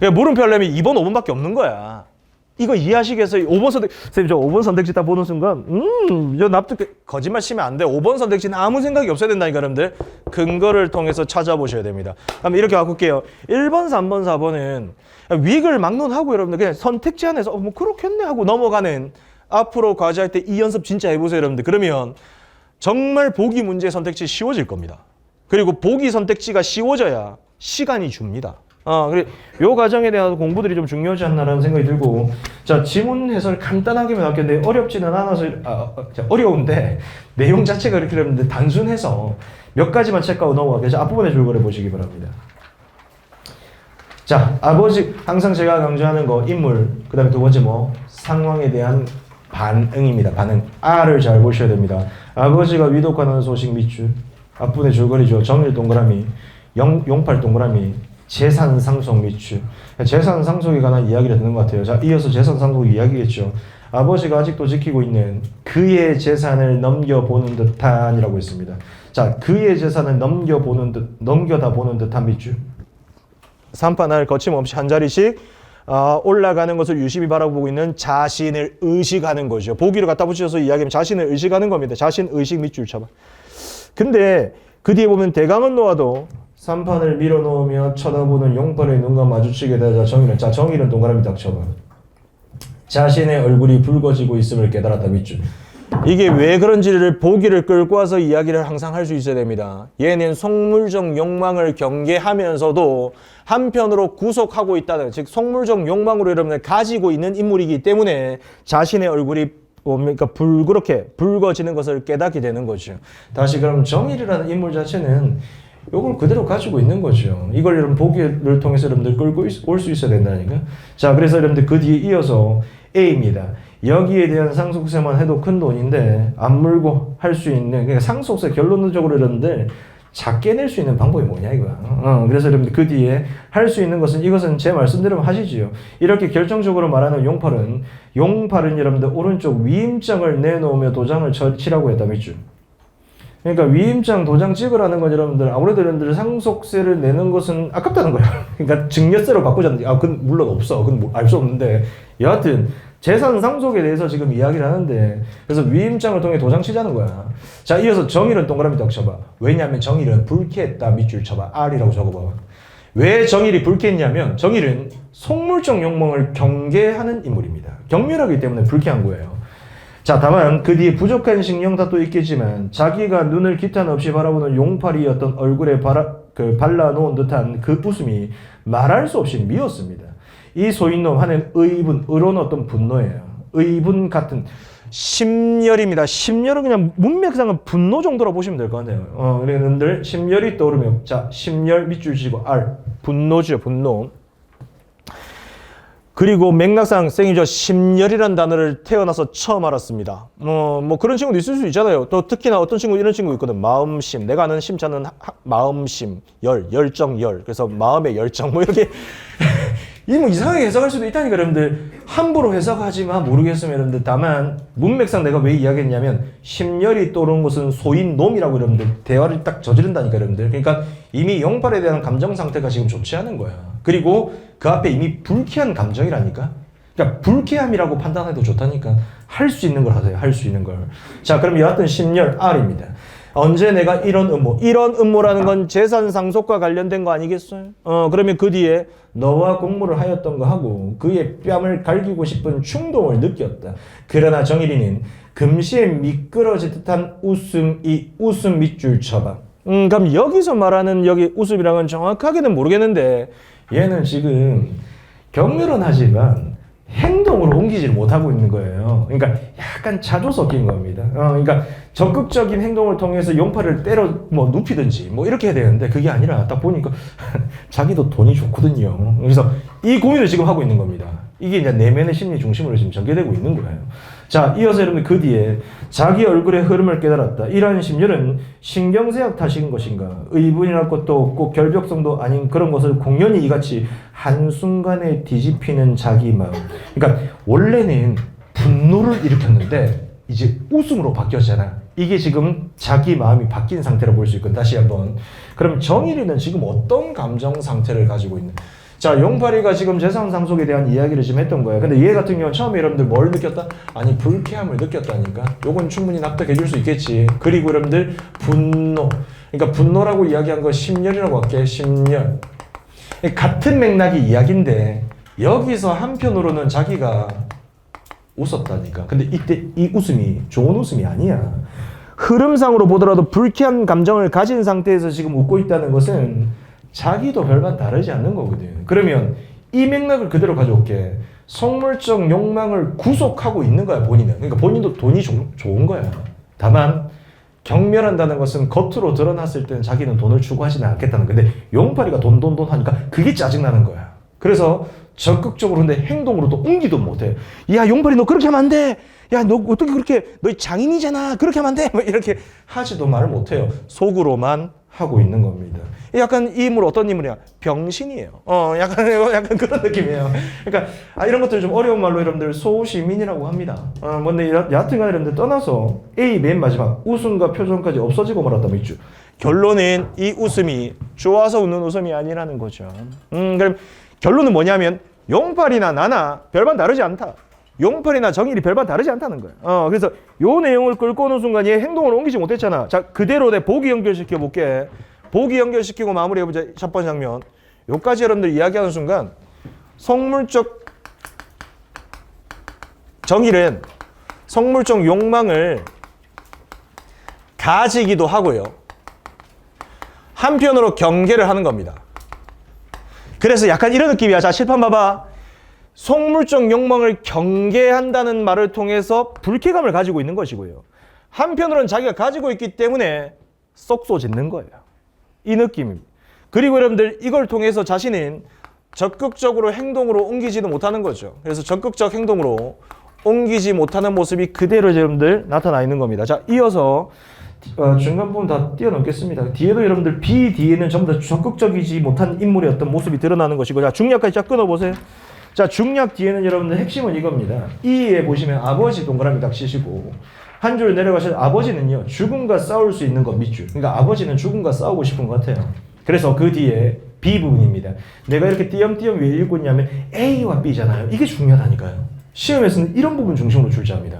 물음표 하려면 2번, 5번밖에 없는 거야. 이거 이해하시겠어요? 5번 선택, 선생님 저 5번 선택지 딱 보는 순간 저 납득, 거짓말 치면 안 돼. 5번 선택지는 아무 생각이 없어야 된다니까 여러분들. 근거를 통해서 찾아보셔야 됩니다. 그럼 이렇게 바꿀게요. 1번, 3번, 4번은 윅을 막론하고 여러분들 그냥 선택지 안에서 뭐 그렇겠네 하고 넘어가는 앞으로 과제할 때 이 연습 진짜 해보세요 여러분들. 그러면 정말 보기 문제 선택지 쉬워질 겁니다. 그리고 보기 선택지가 쉬워져야 시간이 줍니다. 그래, 요 과정에 대한 공부들이 좀 중요하지 않나라는 생각이 들고, 자, 지문 해설 간단하게만 할겠는데 어렵지는 않아서, 어려운데, 내용 자체가 이렇게 되는데 단순해서 몇 가지만 체크하고 넘어가겠죠. 앞부분의 줄거리 보시기 바랍니다. 자, 아버지, 항상 제가 강조하는 거, 인물, 그 다음에 두 번째 상황에 대한 반응입니다. 반응. R을 잘 보셔야 됩니다. 아버지가 위독하는 소식 밑줄, 앞부분의 줄거리죠. 정일 동그라미, 용팔 동그라미, 재산 상속 밑줄. 재산 상속에 관한 이야기를 듣는 것 같아요. 자, 이어서 재산 상속 이야기겠죠. 아버지가 아직도 지키고 있는 그의 재산을 넘겨보는 듯한이라고 했습니다. 자, 그의 재산을 넘겨다 보는 듯한 밑줄. 3판을 거침없이 한 자리씩 올라가는 것을 유심히 바라보고 있는 자신을 의식하는 거죠. 보기를 갖다 붙여서 이야기하면 자신을 의식하는 겁니다. 자신 의식 밑줄 쳐봐. 근데 그 뒤에 보면 대강은 놓아도 3판을 밀어놓으며 쳐다보는 용팔의 눈과 마주치게 되자 정일은 자 정일은 동그라미 딱 쳐봐. 자신의 얼굴이 붉어지고 있음을 깨달았다 밑줄. 이게 왜 그런지를 보기를 끌고 와서 이야기를 항상 할 수 있어야 됩니다. 얘는 속물적 욕망을 경계하면서도 한편으로 구속하고 있다는, 즉 속물적 욕망으로 여러분들 가지고 있는 인물이기 때문에 자신의 얼굴이 그러니까 그렇게 붉어지는 것을 깨닫게 되는 거죠. 다시 그럼 정일이라는 인물 자체는 이걸 그대로 가지고 있는 거죠. 이걸 여러분 보기를 통해서 여러분들 끌고 올 수 있어야 된다니까. 자, 그래서 여러분들 그 뒤에 이어서 A입니다. 여기에 대한 상속세만 해도 큰 돈인데 안 물고 할 수 있는, 그러니까 상속세 결론적으로 여러분들 작게 낼 수 있는 방법이 뭐냐 이거야. 그래서 여러분들 그 뒤에 할 수 있는 것은 이것은 제 말씀대로 하시지요. 이렇게 결정적으로 말하는 용팔은 여러분들 오른쪽 위임장을 내놓으며 도장을 치라고 했다 밑줄. 그러니까 위임장 도장 찍으라는 건 여러분들 아무래도 여러분들 상속세를 내는 것은 아깝다는 거야. 그러니까 증여세로 바꾸자는데 그건 물론 없어. 그건 알 수 없는데 여하튼 재산 상속에 대해서 지금 이야기를 하는데 그래서 위임장을 통해 도장 치자는 거야. 자, 이어서 정일은 동그라미 딱 쳐봐. 왜냐하면 정일은 불쾌했다 밑줄 쳐봐. R이라고 적어봐. 왜 정일이 불쾌했냐면 정일은 속물적 욕망을 경계하는 인물입니다. 경멸하기 때문에 불쾌한 거예요. 자, 다만 그 뒤에 부족한 신경도 또 있겠지만 자기가 눈을 기탄 없이 바라보는 용팔이 어떤 얼굴에 발라놓은 듯한 그 웃음이 말할 수 없이 미웠습니다. 이 소인놈 하는 의로운 어떤 분노예요. 의분 같은 심열입니다. 심열은 그냥 문맥상은 분노 정도로 보시면 될 것 같아요. 그런데 심열이 떠오르면 자, 심열 밑줄 치고 R 분노죠, 분노. 그리고 맥락상 쌩이 저 심열이라는 단어를 태어나서 처음 알았습니다. 뭐 그런 친구도 있을 수 있잖아요. 또 특히나 어떤 친구 이런 친구 있거든. 마음심. 내가 아는 심자는 마음심, 열정. 그래서 마음의 열정 뭐 이렇게 이 뭐 이상하게 해석할 수도 있다니까 여러분들. 함부로 해석하지만 모르겠으면 여러분들. 다만 문맥상 내가 왜 이야기했냐면 심열이 떠오르는 것은 소인놈이라고 여러분들 대화를 딱 저지른다니까 여러분들. 그러니까 이미 용팔에 대한 감정 상태가 지금 좋지 않은 거야. 그리고 그 앞에 이미 불쾌한 감정이라니까. 그러니까 불쾌함이라고 판단해도 좋다니까. 할 수 있는 걸 하세요. 할 수 있는 걸. 자, 그럼 여하튼 심열 R입니다. 언제 내가 이런 음모라는 건 재산 상속과 관련된 거 아니겠어요? 그러면 그 뒤에 너와 공모를 하였던 거 하고 그의 뺨을 갈기고 싶은 충동을 느꼈다. 그러나 정일이는 금시에 미끄러질 듯한 웃음 밑줄 쳐봐. 그럼 여기서 말하는 여기 웃음이란 건 정확하게는 모르겠는데 얘는 지금 경멸은 하지만 행동으로 옮기지를 못하고 있는 거예요. 그러니까 약간 자조 섞인 겁니다. 그러니까 적극적인 행동을 통해서 용팔을 때려 눕히든지 이렇게 해야 되는데 그게 아니라 딱 보니까 자기도 돈이 좋거든요. 그래서 이 고민을 지금 하고 있는 겁니다. 이게 이제 내면의 심리 중심으로 지금 전개되고 있는 거예요. 자, 이어서 여러분 그 뒤에 자기 얼굴의 흐름을 깨달았다. 이러한 심열은 신경쇠약 탓인 것인가? 의분이랄 것도 없고 결벽성도 아닌 그런 것을 공연히 이같이 한순간에 뒤집히는 자기 마음. 그러니까 원래는 분노를 일으켰는데 이제 웃음으로 바뀌었잖아. 이게 지금 자기 마음이 바뀐 상태로 볼 수 있거든. 다시 한번. 그럼 정일이는 지금 어떤 감정 상태를 가지고 있는? 자, 용팔이가 지금 재산 상속에 대한 이야기를 지금 했던 거예요. 근데 얘 같은 경우는 처음에 여러분들 뭘 느꼈다? 아니, 불쾌함을 느꼈다니까. 요건 충분히 납득해 줄 수 있겠지. 그리고 여러분들 분노. 그러니까 분노라고 이야기한 거 심열이라고 할게. 심열. 같은 맥락의 이야기인데 여기서 한편으로는 자기가 웃었다니까. 근데 이때 이 웃음이 좋은 웃음이 아니야. 흐름상으로 보더라도 불쾌한 감정을 가진 상태에서 지금 웃고 있다는 것은 자기도 별반 다르지 않는 거거든. 그러면 이 맥락을 그대로 가져올게. 속물적 욕망을 구속하고 있는 거야, 본인은. 그러니까 본인도 돈이 좋은 거야. 다만 경멸한다는 것은 겉으로 드러났을 때는 자기는 돈을 추구하지는 않겠다는 거야. 근데 용팔이가 돈 하니까 그게 짜증나는 거야. 그래서 적극적으로 근데 행동으로 또 옮기도 못해. 야, 용팔이 너 그렇게 하면 안 돼. 야, 너 어떻게 그렇게, 너 장인이잖아. 그렇게 하면 안 돼. 이렇게 하지도 말을 못해요. 속으로만 하고 있는 겁니다. 약간 이 인물 어떤 인물이야? 병신이에요. 약간 그런 느낌이에요. 그러니까 이런 것들 좀 어려운 말로 여러분들 소시민이라고 합니다. 근데 여하튼간에 여러분들 떠나서 A 맨 마지막 웃음과 표정까지 없어지고 말았다면 있죠. 결론은 이 웃음이 좋아서 웃는 웃음이 아니라는 거죠. 그럼 결론은 뭐냐면 용팔이나 나나 별반 다르지 않다. 용팔이나 정일이 별반 다르지 않다는 거예요. 그래서 요 내용을 끌고 오는 순간 얘 행동을 옮기지 못했잖아. 자, 그대로 내 보기 연결시켜 볼게. 보기 연결시키고 마무리해보자. 첫 번째 장면. 요까지 여러분들 이야기하는 순간 성물적 정일은 성물적 욕망을 가지기도 하고요. 한편으로 경계를 하는 겁니다. 그래서 약간 이런 느낌이야. 자, 칠판 봐봐. 속물적 욕망을 경계한다는 말을 통해서 불쾌감을 가지고 있는 것이고요. 한편으로는 자기가 가지고 있기 때문에 쏙 쏘짓는 거예요. 이 느낌입니다. 그리고 여러분들 이걸 통해서 자신은 적극적으로 행동으로 옮기지도 못하는 거죠. 그래서 적극적 행동으로 옮기지 못하는 모습이 그대로 여러분들 나타나 있는 겁니다. 자, 이어서 중간 부분 다 뛰어넘겠습니다. 뒤에도 여러분들 B 뒤에는 전부 다 적극적이지 못한 인물의 어떤 모습이 드러나는 것이고, 자, 중략까지 쫙 끊어보세요. 자, 중략 뒤에는 여러분들 핵심은 이겁니다. E에 보시면 아버지 동그라미 딱 치시고 한 줄 내려가셔서 아버지는요 죽음과 싸울 수 있는 것 밑줄. 그러니까 아버지는 죽음과 싸우고 싶은 것 같아요. 그래서 그 뒤에 B 부분입니다. 내가 이렇게 띄엄띄엄 왜 읽고 있냐면 A와 B잖아요. 이게 중요하다니까요. 시험에서는 이런 부분 중심으로 출제합니다.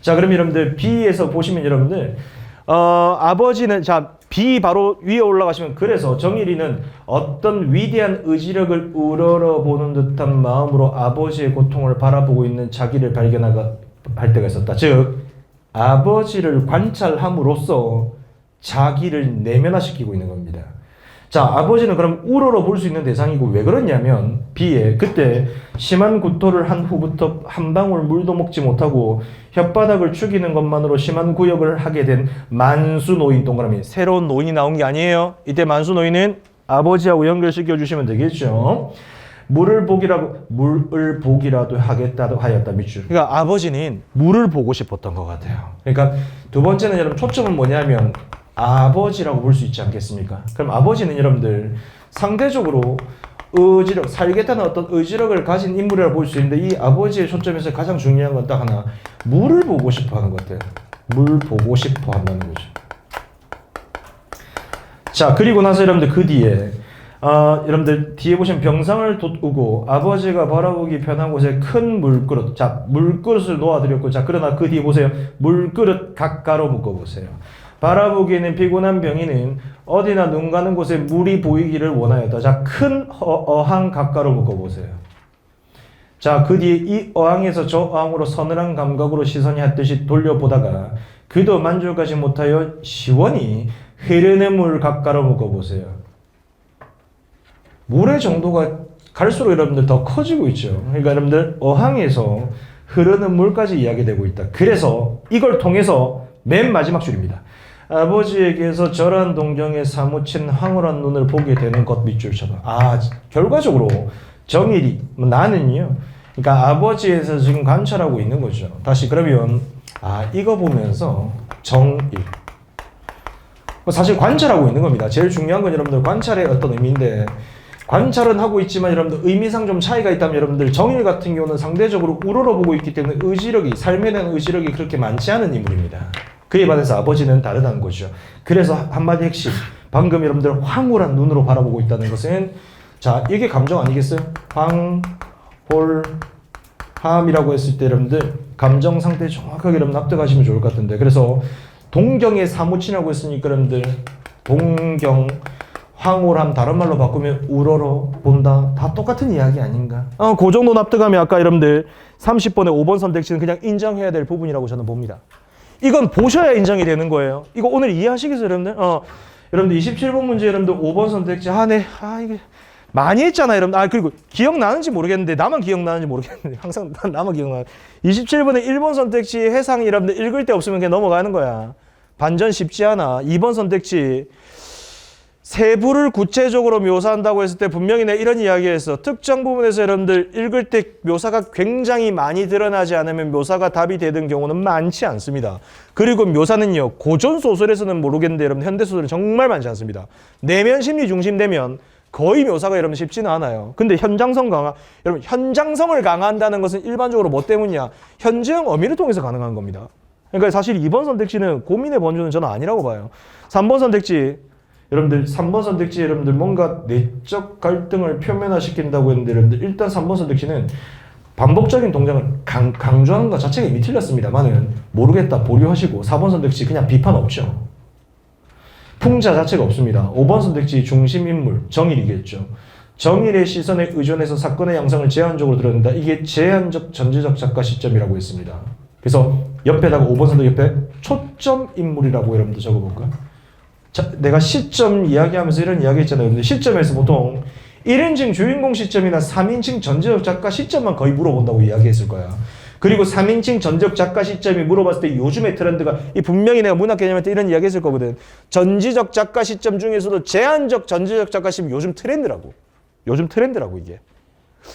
자, 그럼 여러분들 B에서 보시면 여러분들 아버지는, 자, B 바로 위에 올라가시면, 그래서 정일이는 어떤 위대한 의지력을 우러러보는 듯한 마음으로 아버지의 고통을 바라보고 있는 자기를 발견할 때가 있었다. 즉 아버지를 관찰함으로써 자기를 내면화시키고 있는 겁니다. 자, 아버지는 그럼 우러러 볼 수 있는 대상이고, 왜 그러냐면 B에 그때 심한 구토를 한 후부터 한 방울 물도 먹지 못하고 혓바닥을 축이는 것만으로 심한 구역을 하게 된 만수 노인, 동그라미, 새로운 노인이 나온 게 아니에요. 이때 만수 노인은 아버지하고 연결시켜 주시면 되겠죠. 물을 보기라도 하겠다도 하였다 밑줄. 그러니까 아버지는 물을 보고 싶었던 것 같아요. 그러니까 두 번째는 여러분 초점은 뭐냐면 아버지라고 볼 수 있지 않겠습니까? 그럼 아버지는 여러분들 상대적으로 의지력, 살겠다는 어떤 의지력을 가진 인물이라고 볼 수 있는데, 이 아버지의 초점에서 가장 중요한 건 딱 하나, 물을 보고 싶어 하는 것 같아요. 물 보고 싶어 한다는 거죠. 자, 그리고 나서 여러분들 그 뒤에 여러분들 뒤에 보시면 병상을 돋우고 아버지가 바라보기 편한 곳에 큰 물그릇, 자, 물그릇을 놓아드렸고, 자, 그러나 그 뒤에 보세요. 물그릇 가까로 묶어보세요. 바라보기에는 피곤한 병인은 어디나 눈 가는 곳에 물이 보이기를 원하였다. 자, 큰 어항 가까로 묶어보세요. 자, 그 뒤에 이 어항에서 저 어항으로 서늘한 감각으로 시선이 핫듯이 돌려보다가 그도 만족하지 못하여 시원히 흐르는 물 가까로 묶어보세요. 물의 정도가 갈수록 여러분들 더 커지고 있죠. 그러니까 여러분들 어항에서 흐르는 물까지 이야기되고 있다. 그래서 이걸 통해서 맨 마지막 줄입니다. 아버지에게서 절한 동정에 사무친 황홀한 눈을 보게 되는 것 밑줄처럼. 결과적으로 정일이, 나는요, 그러니까 아버지에서 지금 관찰하고 있는 거죠. 다시 그러면 이거 보면서 정일, 사실 관찰하고 있는 겁니다. 제일 중요한 건 여러분들 관찰의 어떤 의미인데, 관찰은 하고 있지만 여러분들 의미상 좀 차이가 있다면, 여러분들 정일 같은 경우는 상대적으로 우러러보고 있기 때문에 의지력이, 삶에 대한 의지력이 그렇게 많지 않은 인물입니다. 그에 반해서 아버지는 다르다는 거죠. 그래서 한마디 핵심, 방금 여러분들 황홀한 눈으로 바라보고 있다는 것은, 자, 이게 감정 아니겠어요? 황홀함이라고 했을 때 여러분들 감정 상태 정확하게 여러분 납득하시면 좋을 것 같은데, 그래서 동경에 사무치라고 했으니까 여러분들 동경, 황홀함 다른 말로 바꾸면 우러러 본다, 다 똑같은 이야기 아닌가? 그 정도 납득하면 아까 여러분들 30번의 5번 선택지는 그냥 인정해야 될 부분이라고 저는 봅니다. 이건 보셔야 인정이 되는 거예요. 이거 오늘 이해하시겠어요, 여러분들? 여러분들 27번 문제 여러분들 5번 선택지 이게 많이 했잖아요, 여러분. 그리고 기억나는지 모르겠는데, 나만 기억나는지 모르겠는데, 항상 나만 기억나. 27번에 1번 선택지 해상이 여러분들 읽을 데 없으면 그냥 넘어가는 거야. 반전 쉽지 않아. 2번 선택지 세부를 구체적으로 묘사한다고 했을 때 분명히 내가 이런 이야기에서 특정 부분에서 여러분들 읽을 때 묘사가 굉장히 많이 드러나지 않으면 묘사가 답이 되는 경우는 많지 않습니다. 그리고 묘사는요, 고전 소설에서는 모르겠는데 여러분 현대 소설은 정말 많지 않습니다. 내면 심리 중심되면 거의 묘사가 여러분 쉽지는 않아요. 근데 여러분 현장성을 강화한다는 것은 일반적으로 뭐 때문이냐? 현재형 어미를 통해서 가능한 겁니다. 그러니까 사실 2번 선택지는 고민의 번주는 저는 아니라고 봐요. 3번 선택지, 여러분들 3번 선택지 여러분들 뭔가 내적 갈등을 표면화시킨다고 했는데, 여러분들 일단 3번 선택지는 반복적인 동작을 강조하는 것 자체가 이미 틀렸습니다만은 모르겠다 보류하시고 4번 선택지 그냥 비판 없죠. 풍자 자체가 없습니다. 5번 선택지 중심 인물, 정일이겠죠. 정일의 시선에 의존해서 사건의 양상을 제한적으로 드러낸다. 이게 제한적 전제적 작가 시점이라고 했습니다. 그래서 옆에다가 5번 선택 옆에 초점 인물이라고 여러분들 적어볼까? 자, 내가 시점 이야기하면서 이런 이야기 했잖아요. 근데 시점에서 보통 1인칭 주인공 시점이나 3인칭 전제적 작가 시점만 거의 물어본다고 이야기했을 거야. 그리고 3인칭 전제적 작가 시점이 물어봤을 때 요즘의 트렌드가 분명히 내가 문학 개념할 때 이런 이야기 했을 거거든. 전지적 작가 시점 중에서도 제한적 전제적 작가 시점 요즘 트렌드라고. 요즘 트렌드라고 이게.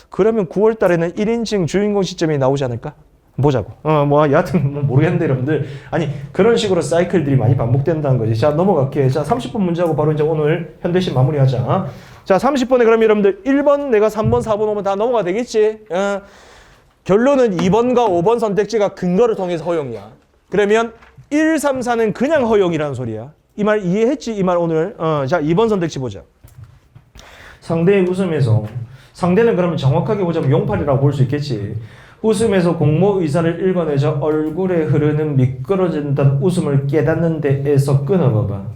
그러면 9월 달에는 1인칭 주인공 시점이 나오지 않을까? 보자고. 여하튼 모르겠는데 여러분들. 아니, 그런 식으로 사이클들이 많이 반복된다는 거지. 자, 넘어갈게. 자, 30분 문제하고 바로 이제 오늘 현대시 마무리하자. 자, 30번에 그럼 여러분들 1번, 내가 3번, 4번 오면 다 넘어가 되겠지? 결론은 2번과 5번 선택지가 근거를 통해서 허용이야. 그러면 1, 3, 4는 그냥 허용이라는 소리야. 이 말 이해했지? 이 말 오늘. 자, 2번 선택지 보자. 상대의 웃음에서, 상대는 그러면 정확하게 보자면 용팔이라고 볼 수 있겠지. 웃음에서 공모 의사를 읽어내자 얼굴에 흐르는 미끄러진다는 웃음을 깨닫는 데에서 끊어봐봐.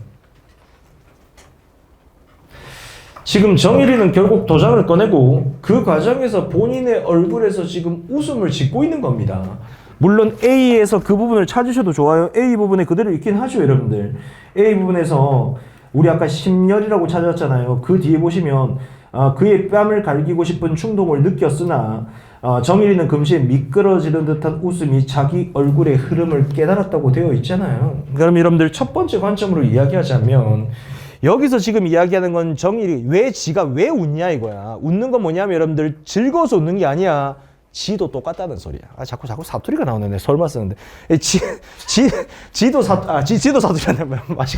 지금 정일이는 결국 도장을 꺼내고 그 과정에서 본인의 얼굴에서 지금 웃음을 짓고 있는 겁니다. 물론 A에서 그 부분을 찾으셔도 좋아요. A 부분에 그대로 있긴 하죠, 여러분들. A 부분에서 우리 아까 심열이라고 찾았잖아요. 그 뒤에 보시면 그의 뺨을 갈기고 싶은 충동을 느꼈으나 정일이는 금시에 미끄러지는 듯한 웃음이 자기 얼굴의 흐름을 깨달았다고 되어 있잖아요. 그럼 여러분들 첫 번째 관점으로 이야기하자면 여기서 지금 이야기하는 건 정일이 지가 왜 웃냐 이거야. 웃는 건 뭐냐면 여러분들 즐거워서 웃는 게 아니야. 지도 똑같다는 소리야. 자꾸 사투리가 나오네. 내 설마 쓰는데. 지도 사투리라는 맛이.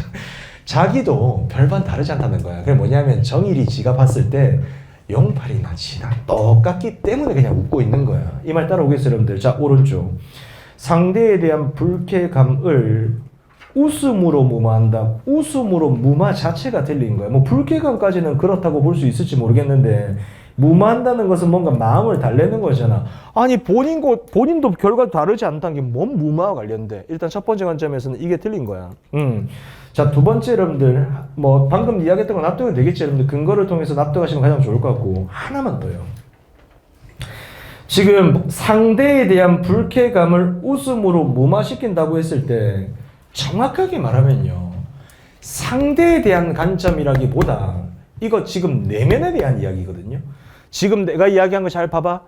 자기도 별반 다르지 않다는 거야. 그게 뭐냐면 정일이 지가 봤을 때 용팔이나 지랑 똑같기 때문에 그냥 웃고 있는 거야. 이 말 따라오겠어요, 여러분들. 자, 오른쪽. 상대에 대한 불쾌감을 웃음으로 무마한다. 웃음으로 무마 자체가 들린 거야. 불쾌감까지는 그렇다고 볼 수 있을지 모르겠는데 무마한다는 것은 뭔가 마음을 달래는 거잖아. 아니 본인도 결과 다르지 않다는 게 뭔 무마와 관련돼. 일단 첫 번째 관점에서는 이게 틀린 거야. 자, 두 번째 여러분들 방금 이야기했던 건 납득은 되겠지. 여러분들 근거를 통해서 납득하시면 가장 좋을 것 같고 하나만 더요. 지금 상대에 대한 불쾌감을 웃음으로 무마시킨다고 했을 때 정확하게 말하면요, 상대에 대한 관점이라기보다 이거 지금 내면에 대한 이야기거든요. 지금 내가 이야기한 거 잘 봐봐.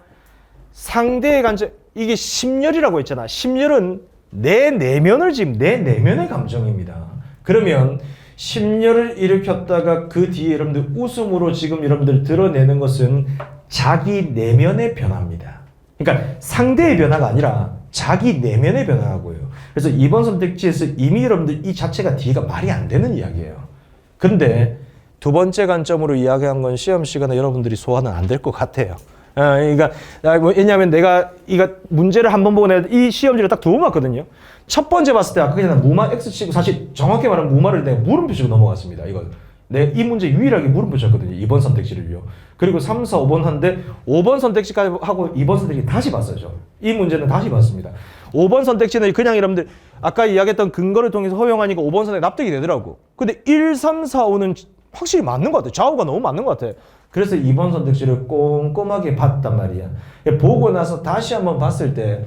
상대의 관점, 이게 심열이라고 했잖아. 심열은 내 내면을 지금 내 내면의 감정입니다. 그러면 심열을 일으켰다가 그 뒤에 여러분들 웃음으로 지금 여러분들 드러내는 것은 자기 내면의 변화입니다. 그러니까 상대의 변화가 아니라 자기 내면의 변화라고요. 그래서 2번 선택지에서 이미 여러분들 이 자체가 뒤가 말이 안 되는 이야기예요. 근데 두 번째 관점으로 이야기한 건 시험 시간에 여러분들이 소화는 안 될 것 같아요. 그러니까 왜냐하면 내가 이거 문제를 한 번 보고 내가 이 시험지를 딱 두 번 봤거든요. 첫 번째 봤을 때 아까 그냥 무마 X 치고 사실 정확히 말하면 무마를 내가 물음표 치고 넘어갔습니다. 이거 내가 이 문제 유일하게 물음표 쳤거든요. 2번 선택지를요. 그리고 3, 4, 5번 하는데 5번 선택지까지 하고 2번 선택지 다시 봤어요. 이 문제는 다시 봤습니다. 5번 선택지는 그냥 여러분들 아까 이야기했던 근거를 통해서 허용하니까 5번 선택 납득이 되더라고. 근데 1, 3, 4, 5는 확실히 맞는 것 같아. 좌우가 너무 맞는 것 같아. 그래서 2번 선택지를 꼼꼼하게 봤단 말이야. 보고 나서 다시 한번 봤을 때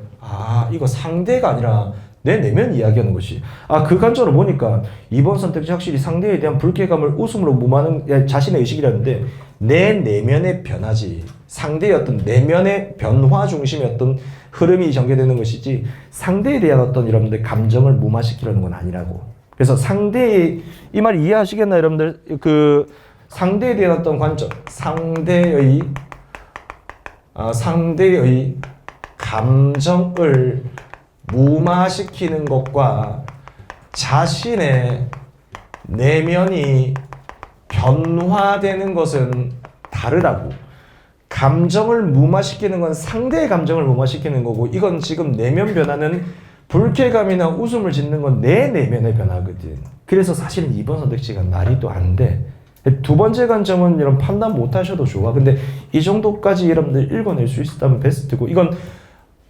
이거 상대가 아니라 내 내면 이야기하는 것이. 그 관점으로 보니까 2번 선택지 확실히 상대에 대한 불쾌감을 웃음으로 무마하는 자신의 의식이라는데 내 내면의 변화지. 상대의 어떤 내면의 변화 중심의 어떤 흐름이 전개되는 것이지 상대에 대한 어떤 여러분들 감정을 무마시키려는 건 아니라고. 그래서 상대의 이 말 이해하시겠나요, 여러분들? 그 상대에 대한 어떤 관점, 상대의 감정을 무마시키는 것과 자신의 내면이 변화되는 것은 다르다고. 감정을 무마시키는 건 상대의 감정을 무마시키는 거고, 이건 지금 내면 변화는 불쾌감이나 웃음을 짓는 건 내 내면의 변화거든. 그래서 사실은 2번 선택지가 말이 또 안 돼. 두 번째 관점은 여러분 판단 못 하셔도 좋아. 근데 이 정도까지 여러분들 읽어낼 수 있었다면 베스트고, 이건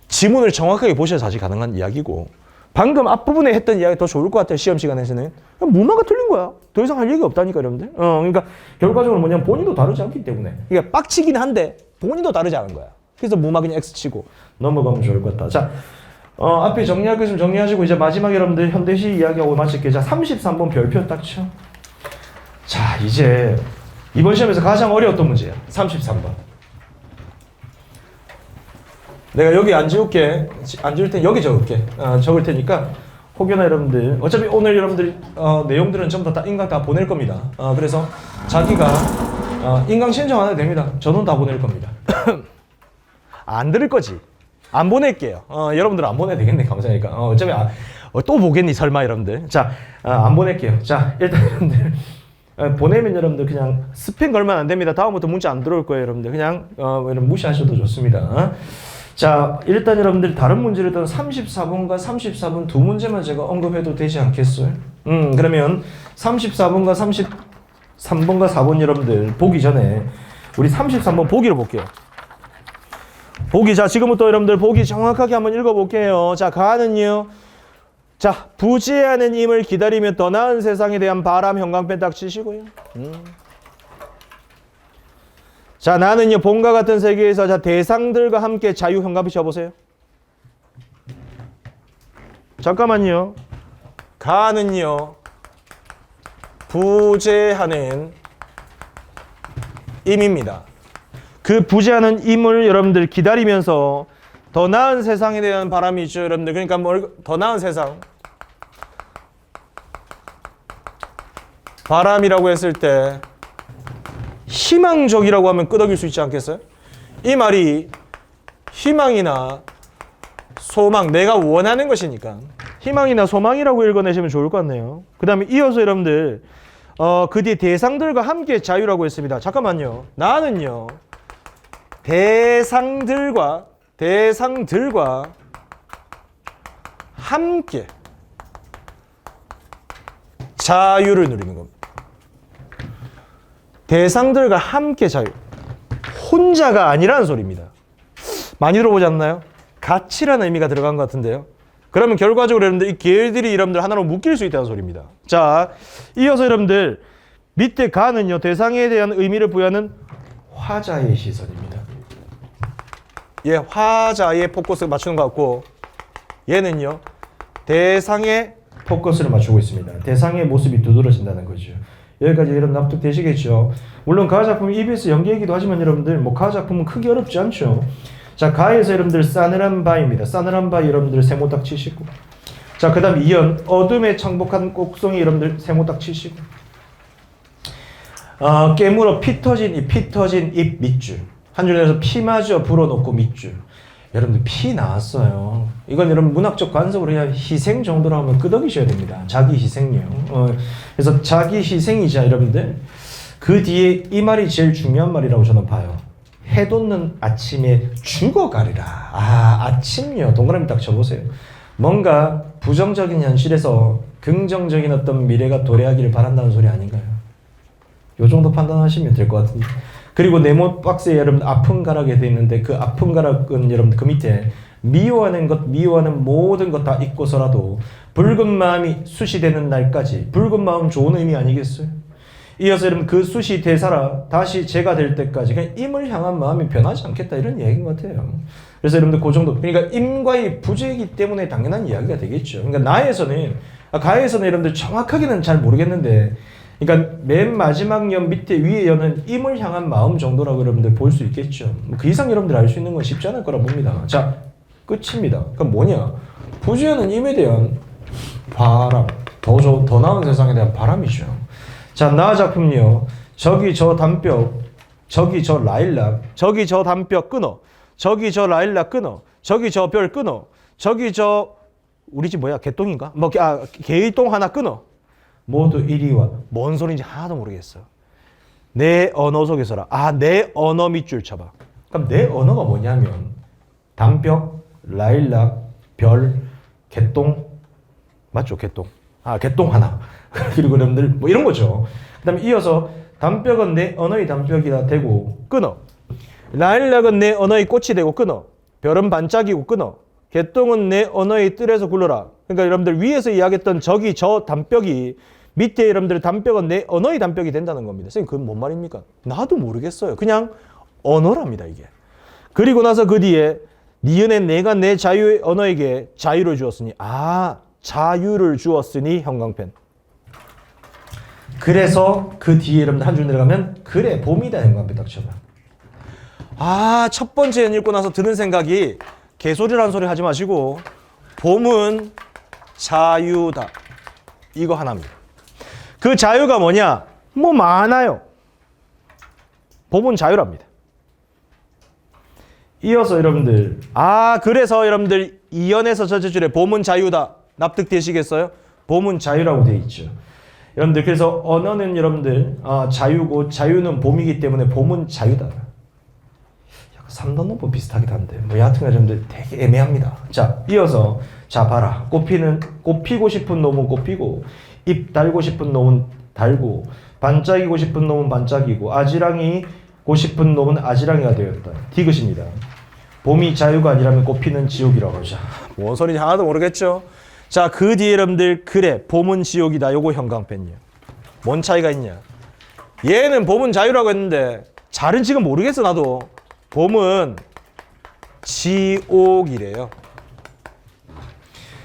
지문을 정확하게 보셔야 사실 가능한 이야기고, 방금 앞부분에 했던 이야기 더 좋을 것 같아요. 시험 시간에서는. 무마가 틀린 거야. 더 이상 할 얘기 없다니까, 여러분들. 그러니까 결과적으로 뭐냐면 본인도 다르지 않기 때문에. 그러니까 빡치긴 한데 본인도 다르지 않은 거야. 그래서 무마 그냥 X 치고 넘어가면 좋을 것 같다. 자, 앞에 정리할 거 있으면 정리하시고 이제 마지막에 여러분들 현대시 이야기하고 마칠게요. 자, 33번 별표 딱 쳐. 자, 이제 이번 시험에서 가장 어려웠던 문제야. 33번. 내가 여기 안 지울게. 안 지울 땐 여기 적을게. 적을 테니까 혹여나 여러분들 어차피 오늘 여러분들 내용들은 전부 다 인강 다 보낼 겁니다. 그래서 자기가 인강 신청 안 해도 됩니다. 저는 다 보낼 겁니다. 안 들을 거지. 안 보낼게요. 여러분들 안 보내도 되겠네. 감사하니까. 어차피 또 보겠니 설마 여러분들. 자, 안 보낼게요. 자, 일단 여러분들 보내면 여러분들 그냥 스팸 걸면 안 됩니다. 다음부터 문자 안 들어올 거예요, 여러분들. 그냥 무시하셔도 좋습니다. 자, 일단 여러분들 다른 문제를 일단 34번과 34번 두 문제만 제가 언급해도 되지 않겠어요? 그러면 34번과 33번과 4번 여러분들 보기 전에 우리 33번 보기를 볼게요. 보기, 자, 지금부터 여러분들 보기 정확하게 한번 읽어볼게요. 자, 가는요. 자, 부재하는 임을 기다리며 더 나은 세상에 대한 바람 형광펜 딱 치시고요. 자, 나는요 봄과 같은 세계에서 자 대상들과 함께 자유 형광펜 쳐보세요. 잠깐만요. 가는요 부재하는 임입니다. 그 부재하는 임을 여러분들 기다리면서 더 나은 세상에 대한 바람이 있죠, 여러분들. 그러니까 뭘 더 나은 세상. 바람이라고 했을 때 희망적이라고 하면 끄덕일 수 있지 않겠어요? 이 말이 희망이나 소망, 내가 원하는 것이니까 희망이나 소망이라고 읽어내시면 좋을 것 같네요. 그 다음에 이어서 여러분들 그 뒤에 대상들과 함께 자유라고 했습니다. 잠깐만요. 나는요 대상들과 함께 자유를 누리는 겁니다. 대상들과 함께 자유. 혼자가 아니라는 소리입니다. 많이 들어보지 않나요? 같이라는 의미가 들어간 것 같은데요. 그러면 결과적으로 여러분들 이 계열들이 여러분들 하나로 묶일 수 있다는 소리입니다. 자, 이어서 여러분들 밑에 가는요 대상에 대한 의미를 부여하는 화자의 시선입니다. 얘 화자의 포커스 맞추는 것 같고 얘는요 대상의 포커스를 맞추고 있습니다. 대상의 모습이 두드러진다는 거죠. 여기까지 여러분 납득되시겠죠? 물론 가을 작품이 EBS 연계이기도 하지만 여러분들 뭐 가을 작품은 크게 어렵지 않죠. 자, 가에서 여러분들 싸늘한 바입니다. 싸늘한 바 여러분들 세모딱 치시고, 자, 그 다음 이연 어둠에 창복한 꼭송이 여러분들 세모딱 치시고, 깨물어 피 터진 입 밑줄 한 줄에서 피마저 불어놓고 밑줄. 여러분들 피 나왔어요. 이건 여러분 문학적 관습으로 그냥 희생 정도로 하면 끄덕이셔야 됩니다. 자기 희생이요. 그래서 자기 희생이자 여러분들 그 뒤에 이 말이 제일 중요한 말이라고 저는 봐요. 해 돋는 아침에 죽어가리라. 아침요. 동그라미 딱 쳐보세요. 뭔가 부정적인 현실에서 긍정적인 어떤 미래가 도래하기를 바란다는 소리 아닌가요? 요 정도 판단하시면 될 것 같은데. 그리고 네모 박스에 여러분 아픈 가락에 되어 있는데 그 아픈 가락은 여러분 그 밑에 미워하는 모든 것 다 잊고서라도 붉은 마음이 숫이 되는 날까지. 붉은 마음 좋은 의미 아니겠어요? 이어서 여러분 그 숫이 되살아 다시 제가 될 때까지 그냥 임을 향한 마음이 변하지 않겠다 이런 이야기인 것 같아요. 그래서 여러분들 그 정도, 그러니까 임과의 부재이기 때문에 당연한 이야기가 되겠죠. 그러니까 나에서는 가에서는 여러분들 정확하게는 잘 모르겠는데, 그러니까 맨 마지막 연 밑에 위에 연은 임을 향한 마음 정도라고 여러분들 볼 수 있겠죠. 그 이상 여러분들 알 수 있는 건 쉽지 않을 거라 봅니다. 자, 끝입니다. 그럼 뭐냐? 부재하는 임에 대한 바람, 더 나은 세상에 대한 바람이죠. 자, 나 작품요. 저기 저 단벽, 저기 저 라일락, 저기 저 단벽 끊어, 저기 저 라일락 끊어, 저기 저 별 끊어, 저기 저 우리 집 뭐야? 개똥인가? 개똥 하나 끊어. 모두 이리 와. 뭔 소리인지 하나도 모르겠어. 내 언어 속에서라. 내 언어 밑줄 쳐봐. 그럼 내 언어가 뭐냐면 단벽, 라일락, 별, 개똥. 맞죠? 개똥. 개똥 하나. 그리고 여러분들 뭐 이런 거죠. 그 다음에 이어서 단벽은 내 언어의 단벽이다 되고 끊어. 라일락은 내 언어의 꽃이 되고 끊어. 별은 반짝이고 끊어. 개똥은 내 언어의 뜰에서 굴러라. 그러니까 여러분들 위에서 이야기했던 저기 저 단벽이 밑에 여러분들의 단벽은 내 언어의 단벽이 된다는 겁니다. 선생님 그건 뭔 말입니까? 나도 모르겠어요. 그냥 언어랍니다 이게. 그리고 나서 그 뒤에 니은의 내가 내 자유의 언어에게 자유를 주었으니 자유를 주었으니 형광펜. 그래서 그 뒤에 여러분들 한 줄 내려가면 그래 봄이다 형광펜 딱 쳐봐. 첫 번째 연 읽고 나서 드는 생각이 개소리라는 소리 하지 마시고 봄은 자유다. 이거 하나입니다. 그 자유가 뭐냐? 뭐 많아요. 봄은 자유랍니다. 이어서 여러분들 그래서 여러분들 2연에서 첫째 줄에 봄은 자유다. 납득되시겠어요? 봄은 자유라고 되어 있죠. 여러분들 그래서 언어는 여러분들 자유고 자유는 봄이기 때문에 봄은 자유다. 약간 3단 논법 비슷하기도 한데 뭐 여하튼 여러분들 되게 애매합니다. 자 이어서 자 봐라. 꽃피고 싶은 놈은 꽃피고 잎 달고 싶은 놈은 달고 반짝이고 싶은 놈은 반짝이고 아지랑이고 싶은 놈은 아지랑이가 되었다. 디귿입니다. 봄이 자유가 아니라면 꽃피는 지옥이라고 하자. 뭔 소리인지 하나도 모르겠죠? 자, 그 뒤에 여러분들 그래 봄은 지옥이다. 요거 형광펜이요. 뭔 차이가 있냐? 얘는 봄은 자유라고 했는데 잘은 지금 모르겠어 나도. 봄은 지옥이래요.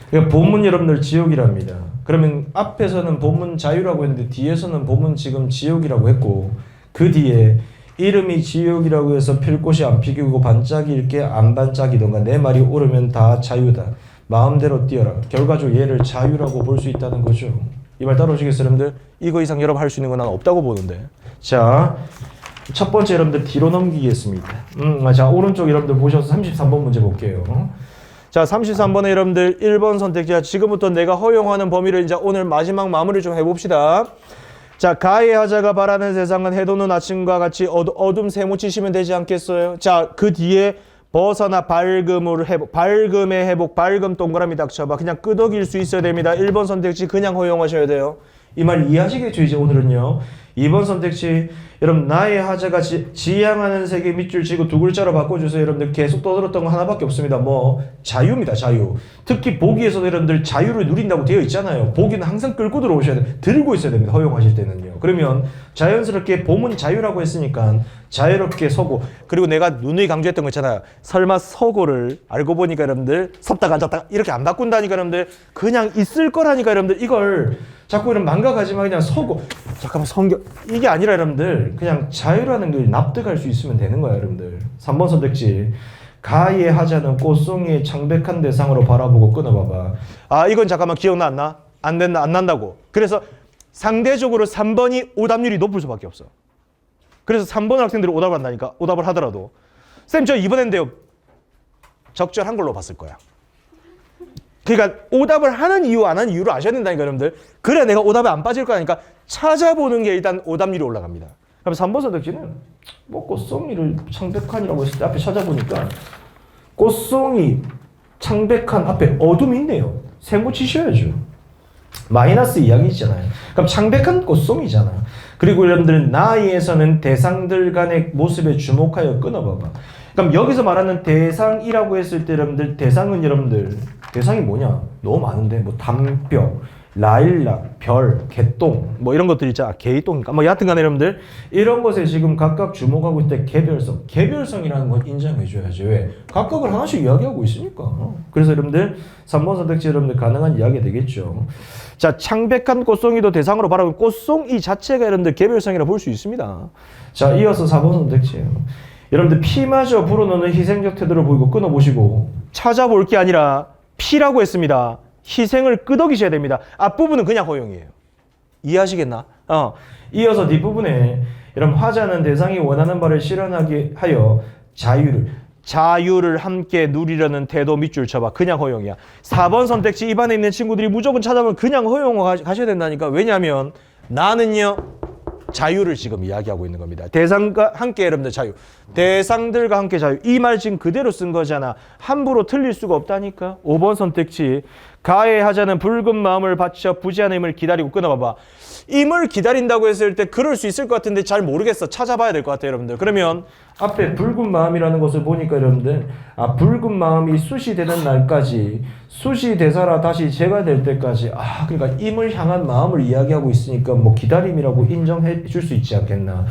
그러니까 봄은 여러분들 지옥이랍니다. 그러면 앞에서는 봄은 자유라고 했는데 뒤에서는 봄은 지금 지옥이라고 했고 그 뒤에 이름이 지옥이라고 해서 필 곳이 안 피고 반짝일 게 안 반짝이던가 내 말이 옳으면 다 자유다. 마음대로 뛰어라. 결과적으로 얘를 자유라고 볼 수 있다는 거죠. 이 말 따라오시겠어요 여러분들? 이거 이상 여러분 할 수 있는 건 난 없다고 보는데. 자, 첫 번째 여러분들 뒤로 넘기겠습니다. 자 오른쪽 여러분들 보셔서 33번 문제 볼게요. 자 33번에 여러분들 1번 선택자 지금부터 내가 허용하는 범위를 이제 오늘 마지막 마무리 좀 해봅시다. 자 가해하자가 바라는 세상은 해돋는 아침과 같이 어둠 세무치시면 되지 않겠어요? 자 그 뒤에 벗어나 밝음의 회복 밝음 동그라미 닥쳐봐. 그냥 끄덕일 수 있어야 됩니다. 1번 선택지 그냥 허용하셔야 돼요. 이 말 이해하시겠죠 이제 오늘은요. 2번 선택지 여러분 나의 하자가 지향하는 세계 밑줄 치고 두 글자로 바꿔주세요. 여러분들 계속 떠들었던 거 하나밖에 없습니다. 뭐 자유입니다. 자유. 특히 보기에서도 여러분들 자유를 누린다고 되어 있잖아요. 보기는 항상 끌고 들어오셔야 돼요. 들고 있어야 됩니다. 허용하실 때는요. 그러면 자연스럽게 봄은 자유라고 했으니까 자유롭게 서고 그리고 내가 누누이 강조했던 거 있잖아요. 설마 서고를 알고 보니까 여러분들 섰다가 앉았다가 이렇게 안 바꾼다니까 여러분들 그냥 있을 거라니까 여러분들 이걸 자꾸 이런 망각하지만 그냥 서고 잠깐만 성경 이게 아니라 여러분들 그냥 자유라는 걸 납득할 수 있으면 되는 거야 여러분들. 3번 선택지 가의 하자는 꽃송이의 창백한 대상으로 바라보고 끊어봐봐. 이건 잠깐만 기억나 안 나? 안 난다고. 그래서 상대적으로 3번이 오답률이 높을 수밖에 없어. 그래서 3번 학생들이 오답을 한다니까. 오답을 하더라도 쌤 저 2번 했는데요. 적절한 걸로 봤을 거야. 그러니까 오답을 하는 이유 안 하는 이유를 아셔야 된다니까 여러분들. 그래 내가 오답에 안 빠질 거니까 찾아보는 게 일단 오답률이 올라갑니다. 그럼 3번 선택지는 뭐 꽃송이를 창백한이라고 했을 때 앞에 찾아보니까 꽃송이 창백한 앞에 어둠이 있네요. 세모 치셔야죠. 마이너스 이야기 있잖아요. 그럼 창백한 꽃송이잖아. 그리고 여러분들 나이에서는 대상들 간의 모습에 주목하여 끊어봐봐. 그럼 여기서 말하는 대상이라고 했을 때 여러분들 대상은 여러분들 대상이 뭐냐? 너무 많은데 뭐 담벼, 라일락, 별, 개똥 뭐 이런 것들 있잖아. 개똥인가? 뭐 여하튼 간에 여러분들 이런 것에 지금 각각 주목하고 있을 때 개별성이라는 건 인정해줘야죠. 왜? 각각을 하나씩 이야기하고 있으니까. 그래서 여러분들 3번 선택지 여러분들 가능한 이야기가 되겠죠. 자 창백한 꽃송이도 대상으로 바라보면 꽃송이 자체가 여러분들 개별성이라 볼 수 있습니다. 자 이어서 4번 선택지예요. 여러분들 피마저 불어넣는 희생적 태도를 보이고 끊어보시고 찾아볼 게 아니라 피라고 했습니다. 희생을 끄덕이셔야 됩니다. 앞부분은 그냥 허용이에요. 이해하시겠나? 이어서 뒷부분에 여러분 화자는 대상이 원하는 바를 실현하게 하여 자유를 함께 누리려는 태도 밑줄 쳐봐. 그냥 허용이야. 4번 선택지 입안에 있는 친구들이 무조건 찾아보면 그냥 허용하셔야 된다니까. 왜냐하면 나는요 자유를 지금 이야기하고 있는 겁니다. 대상과 함께 여러분들 자유. 대상들과 함께 자유. 이 말 지금 그대로 쓴 거잖아. 함부로 틀릴 수가 없다니까. 5번 선택지 가해하자는 붉은 마음을 바쳐 부지한 힘을 기다리고 끊어봐봐. 임을 기다린다고 했을 때 그럴 수 있을 것 같은데 잘 모르겠어. 찾아봐야 될 것 같아요, 여러분들. 그러면 앞에 붉은 마음이라는 것을 보니까 여러분들 붉은 마음이 숫이 되는 날까지 숫이 되살아 다시 재가 될 때까지 그러니까 임을 향한 마음을 이야기하고 있으니까 뭐 기다림이라고 인정해 줄 수 있지 않겠나.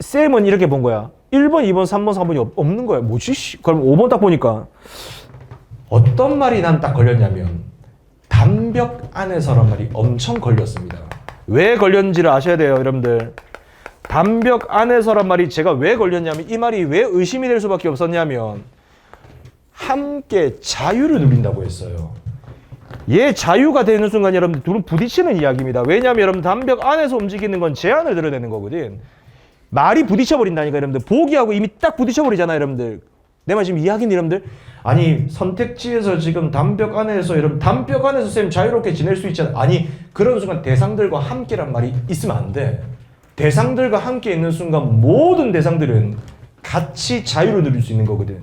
쌤은 이렇게 본 거야. 1번, 2번, 3번, 4번이 없는 거야. 뭐지? 그럼 5번 딱 보니까 어떤 말이 난 딱 걸렸냐면 담벽 안에서란 말이 엄청 걸렸습니다. 왜 걸렸는지를 아셔야 돼요, 여러분들. 담벽 안에서란 말이 제가 왜 걸렸냐면 이 말이 왜 의심이 될 수밖에 없었냐면 함께 자유를 누린다고 했어요. 얘 자유가 되는 순간 여러분들 둘은 부딪히는 이야기입니다. 왜냐하면 여러분 담벽 안에서 움직이는 건 제한을 드러내는 거거든. 말이 부딪혀버린다니까 여러분들. 보기하고 이미 딱 부딪혀버리잖아요, 여러분들. 내 말 지금 이야기는 여러분들. 아니 선택지에서 지금 담벽 안에서 여러분 담벽 안에서 쌤 자유롭게 지낼 수 있잖아. 아니 그런 순간 대상들과 함께란 말이 있으면 안 돼. 대상들과 함께 있는 순간 모든 대상들은 같이 자유를 누릴 수 있는 거거든.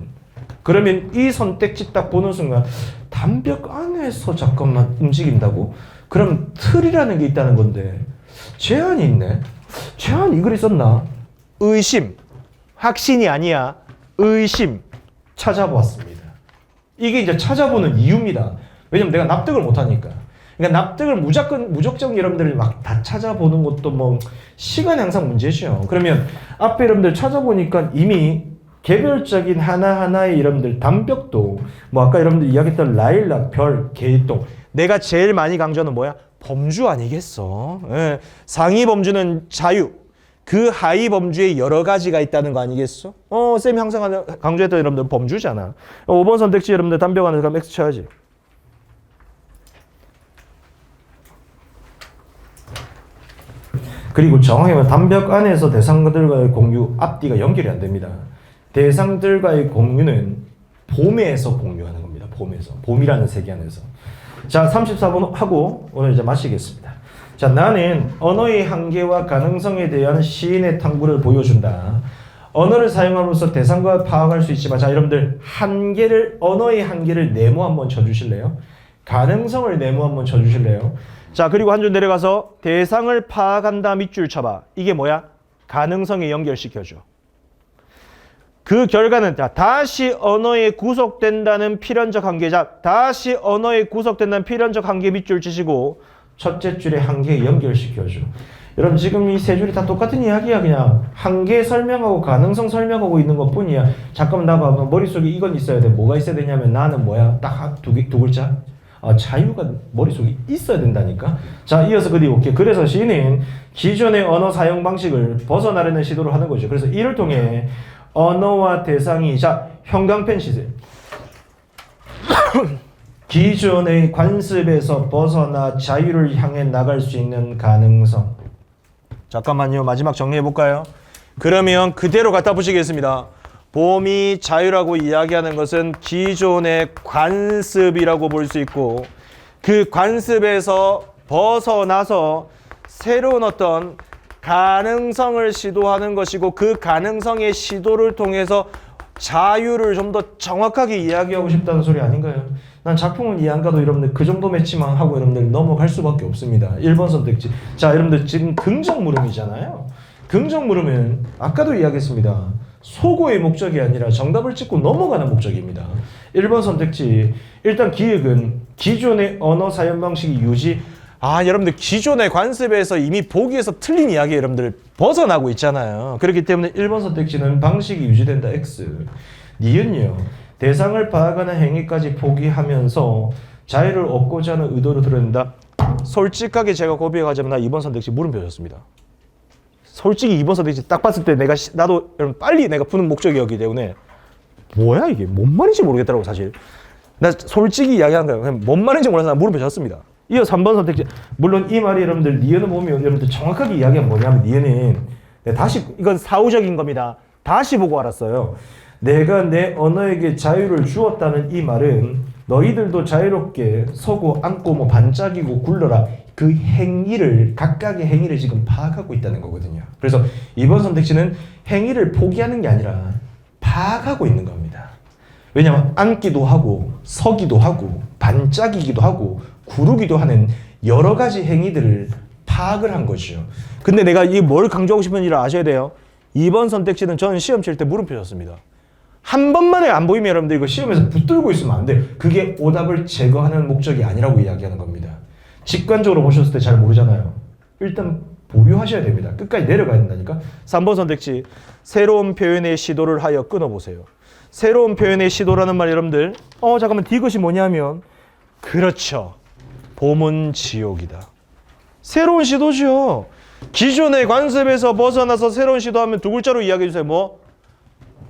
그러면 이 선택지 딱 보는 순간 담벽 안에서 잠깐만 움직인다고? 그럼 틀이라는 게 있다는 건데 제한이 있네. 제한 이 글이 썼나? 의심. 확신이 아니야. 의심. 찾아보았습니다. 이게 이제 찾아보는 이유입니다. 왜냐면 내가 납득을 못하니까. 그러니까 납득을 무조건 여러분들이 막 다 찾아보는 것도 뭐 시간이 항상 문제죠. 그러면 앞에 여러분들 찾아보니까 이미 개별적인 하나하나의 여러분들 담벽도 뭐 아까 여러분들 이야기했던 라일락, 별, 개똥. 내가 제일 많이 강조하는 뭐야? 범주 아니겠어. 예. 상위 범주는 자유. 그 하위 범주에 여러 가지가 있다는 거 아니겠어? 쌤이 항상 강조했던 여러분들 범주잖아. 5번 선택지 여러분들 담벽 안에서 가면 X 쳐야지. 그리고 정확히 말하면 담벽 안에서 대상들과의 공유 앞뒤가 연결이 안 됩니다. 대상들과의 공유는 봄에서 공유하는 겁니다. 봄에서. 봄이라는 세계 안에서. 자, 34번 하고 오늘 이제 마치겠습니다. 자, 나는 언어의 한계와 가능성에 대한 시인의 탐구를 보여준다. 언어를 사용함으로써 대상과 파악할 수 있지만, 자, 여러분들 언어의 한계를 네모 한번 쳐주실래요? 가능성을 네모 한번 쳐주실래요? 자, 그리고 한 줄 내려가서 대상을 파악한다 밑줄 쳐봐. 이게 뭐야? 가능성에 연결시켜줘. 그 결과는 다시 언어에 구속된다는 필연적 한계. 자, 다시 언어에 구속된다는 필연적 한계 밑줄 치시고 첫째 줄에 한계 연결시켜줘. 여러분 지금 이 세 줄이 다 똑같은 이야기야. 그냥 한계 설명하고 가능성 설명하고 있는 것 뿐이야. 잠깐만 나봐. 머릿속에 이건 있어야 돼. 뭐가 있어야 되냐면 나는 뭐야? 딱 두 글자. 자유가 머릿속에 있어야 된다니까. 자, 이어서 그 뒤에 올게. 그래서 시인은 기존의 언어 사용 방식을 벗어나려는 시도를 하는 거죠. 그래서 이를 통해 언어와 대상이 형광펜 시세 기존의 관습에서 벗어나 자유를 향해 나갈 수 있는 가능성. 잠깐만요. 마지막 정리해 볼까요? 그러면 그대로 갖다 붙이겠습니다. 봄이 자유라고 이야기하는 것은 기존의 관습이라고 볼 수 있고 그 관습에서 벗어나서 새로운 어떤 가능성을 시도하는 것이고 그 가능성의 시도를 통해서 자유를 좀 더 정확하게 이야기하고 싶다는 소리 아닌가요? 난 작품은 이해 안 가도 여러분들 그 정도 매치만 하고 여러분들 넘어갈 수밖에 없습니다. 1번 선택지. 자, 여러분들 지금 긍정 물음이잖아요. 긍정 물음은 아까도 이야기했습니다. 소고의 목적이 아니라 정답을 찍고 넘어가는 목적입니다. 1번 선택지. 일단 기획은 기존의 언어 사용 방식이 유지. 여러분들 기존의 관습에서 이미 보기에서 틀린 이야기 여러분들 벗어나고 있잖아요. 그렇기 때문에 1번 선택지는 방식이 유지된다. X. 니은요. 대상을 파악하는 행위까지 포기하면서 자유를 얻고자 하는 의도를 드러낸다. 솔직하게 제가 고백하자면 나 2번 선택지 물음표였습니다. 솔직히 2번 선택지 딱 봤을 때 나도 여러분 빨리 내가 푸는 목적이었기 때문에 뭐야 이게 뭔 말인지 모르겠더라고 사실. 나 솔직히 이야기한 거예요. 그냥 뭔 말인지 몰라서 나 물음표 줬습니다. 이어 3번 선택지. 물론 이 말이 여러분들 니은을 보면 여러분들 정확하게 이야기하면 뭐냐면 니은은 다시 이건 사후적인 겁니다. 다시 보고 알았어요. 내가 내 언어에게 자유를 주었다는 이 말은 너희들도 자유롭게 서고 앉고 뭐 반짝이고 굴러라. 그 행위를 각각의 행위를 지금 파악하고 있다는 거거든요. 그래서 이번 선택지는 행위를 포기하는 게 아니라 파악하고 있는 겁니다. 왜냐하면 앉기도 하고 서기도 하고 반짝이기도 하고 구르기도 하는 여러 가지 행위들을 파악을 한 거죠. 근데 내가 이 뭘 강조하고 싶은지를 아셔야 돼요. 2번 선택지는 저는 시험 칠 때 물음표 줬습니다. 한 번만에 안 보이면 여러분들 이거 시험에서 붙들고 있으면 안 돼. 그게 오답을 제거하는 목적이 아니라고 이야기하는 겁니다. 직관적으로 보셨을 때 잘 모르잖아요. 일단 보류하셔야 됩니다. 끝까지 내려가야 된다니까. 3번 선택지 새로운 표현의 시도를 하여 끊어보세요. 새로운 표현의 시도라는 말 여러분들 잠깐만 디귿이 뭐냐면 그렇죠. 봄은 지옥이다. 새로운 시도죠. 기존의 관습에서 벗어나서 새로운 시도하면 두 글자로 이야기해 주세요. 뭐?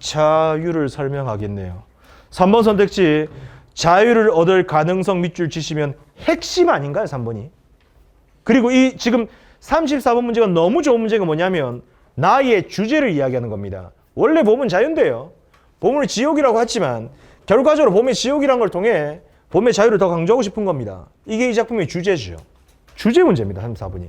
자유를 설명하겠네요. 3번 선택지 자유를 얻을 가능성 밑줄 치시면 핵심 아닌가요? 3번이. 그리고 이 지금 34번 문제가 너무 좋은 문제가 뭐냐면 나의 주제를 이야기하는 겁니다. 원래 봄은 자유인데요. 봄을 지옥이라고 했지만 결과적으로 봄의 지옥이라는 걸 통해 봄의 자유를 더 강조하고 싶은 겁니다. 이게 이 작품의 주제죠. 주제 문제입니다. 34번이.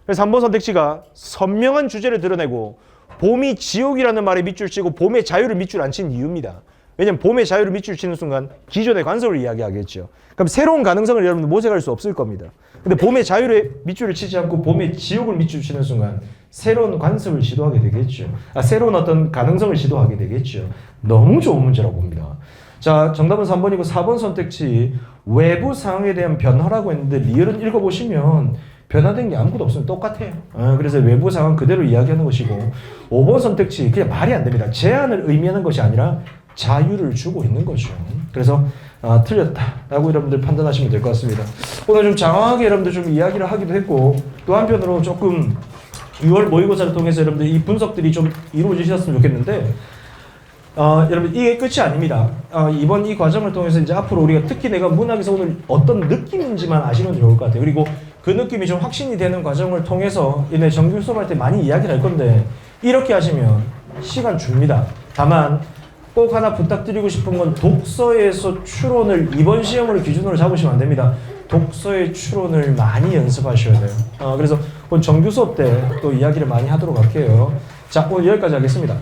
그래서 3번 선택지가 선명한 주제를 드러내고 봄이 지옥이라는 말에 밑줄 치고 봄의 자유를 밑줄 안 친 이유입니다. 왜냐면 봄의 자유를 밑줄 치는 순간 기존의 관습을 이야기하겠죠. 그럼 새로운 가능성을 여러분들 모색할 수 없을 겁니다. 근데 봄의 자유를 밑줄을 치지 않고 봄의 지옥을 밑줄 치는 순간 새로운 관습을 시도하게 되겠죠. 새로운 어떤 가능성을 시도하게 되겠죠. 너무 좋은 문제라고 봅니다. 자, 정답은 3번이고 4번 선택지 외부 상황에 대한 변화라고 했는데 리얼은 읽어보시면 변화된 게 아무것도 없으면 똑같아요. 그래서 외부 상황 그대로 이야기하는 것이고 5번 선택지 그냥 말이 안 됩니다. 제한을 의미하는 것이 아니라 자유를 주고 있는 거죠. 그래서 틀렸다라고 여러분들 판단하시면 될 것 같습니다. 오늘 좀 장황하게 여러분들 좀 이야기를 하기도 했고 또 한편으로 조금 6월 모의고사를 통해서 여러분들 이 분석들이 좀 이루어지셨으면 좋겠는데 여러분 이게 끝이 아닙니다. 이번 이 과정을 통해서 이제 앞으로 우리가 특히 내가 문학에서 오늘 어떤 느낌인지만 아시면 좋을 것 같아요. 그리고 그 느낌이 좀 확신이 되는 과정을 통해서 이내 정규 수업할 때 많이 이야기를 할 건데 이렇게 하시면 시간 줍니다. 다만 꼭 하나 부탁드리고 싶은 건 독서에서 추론을 이번 시험을 기준으로 잡으시면 안 됩니다. 독서의 추론을 많이 연습하셔야 돼요. 그래서 오늘 정규 수업 때 또 이야기를 많이 하도록 할게요. 자, 오늘 여기까지 하겠습니다.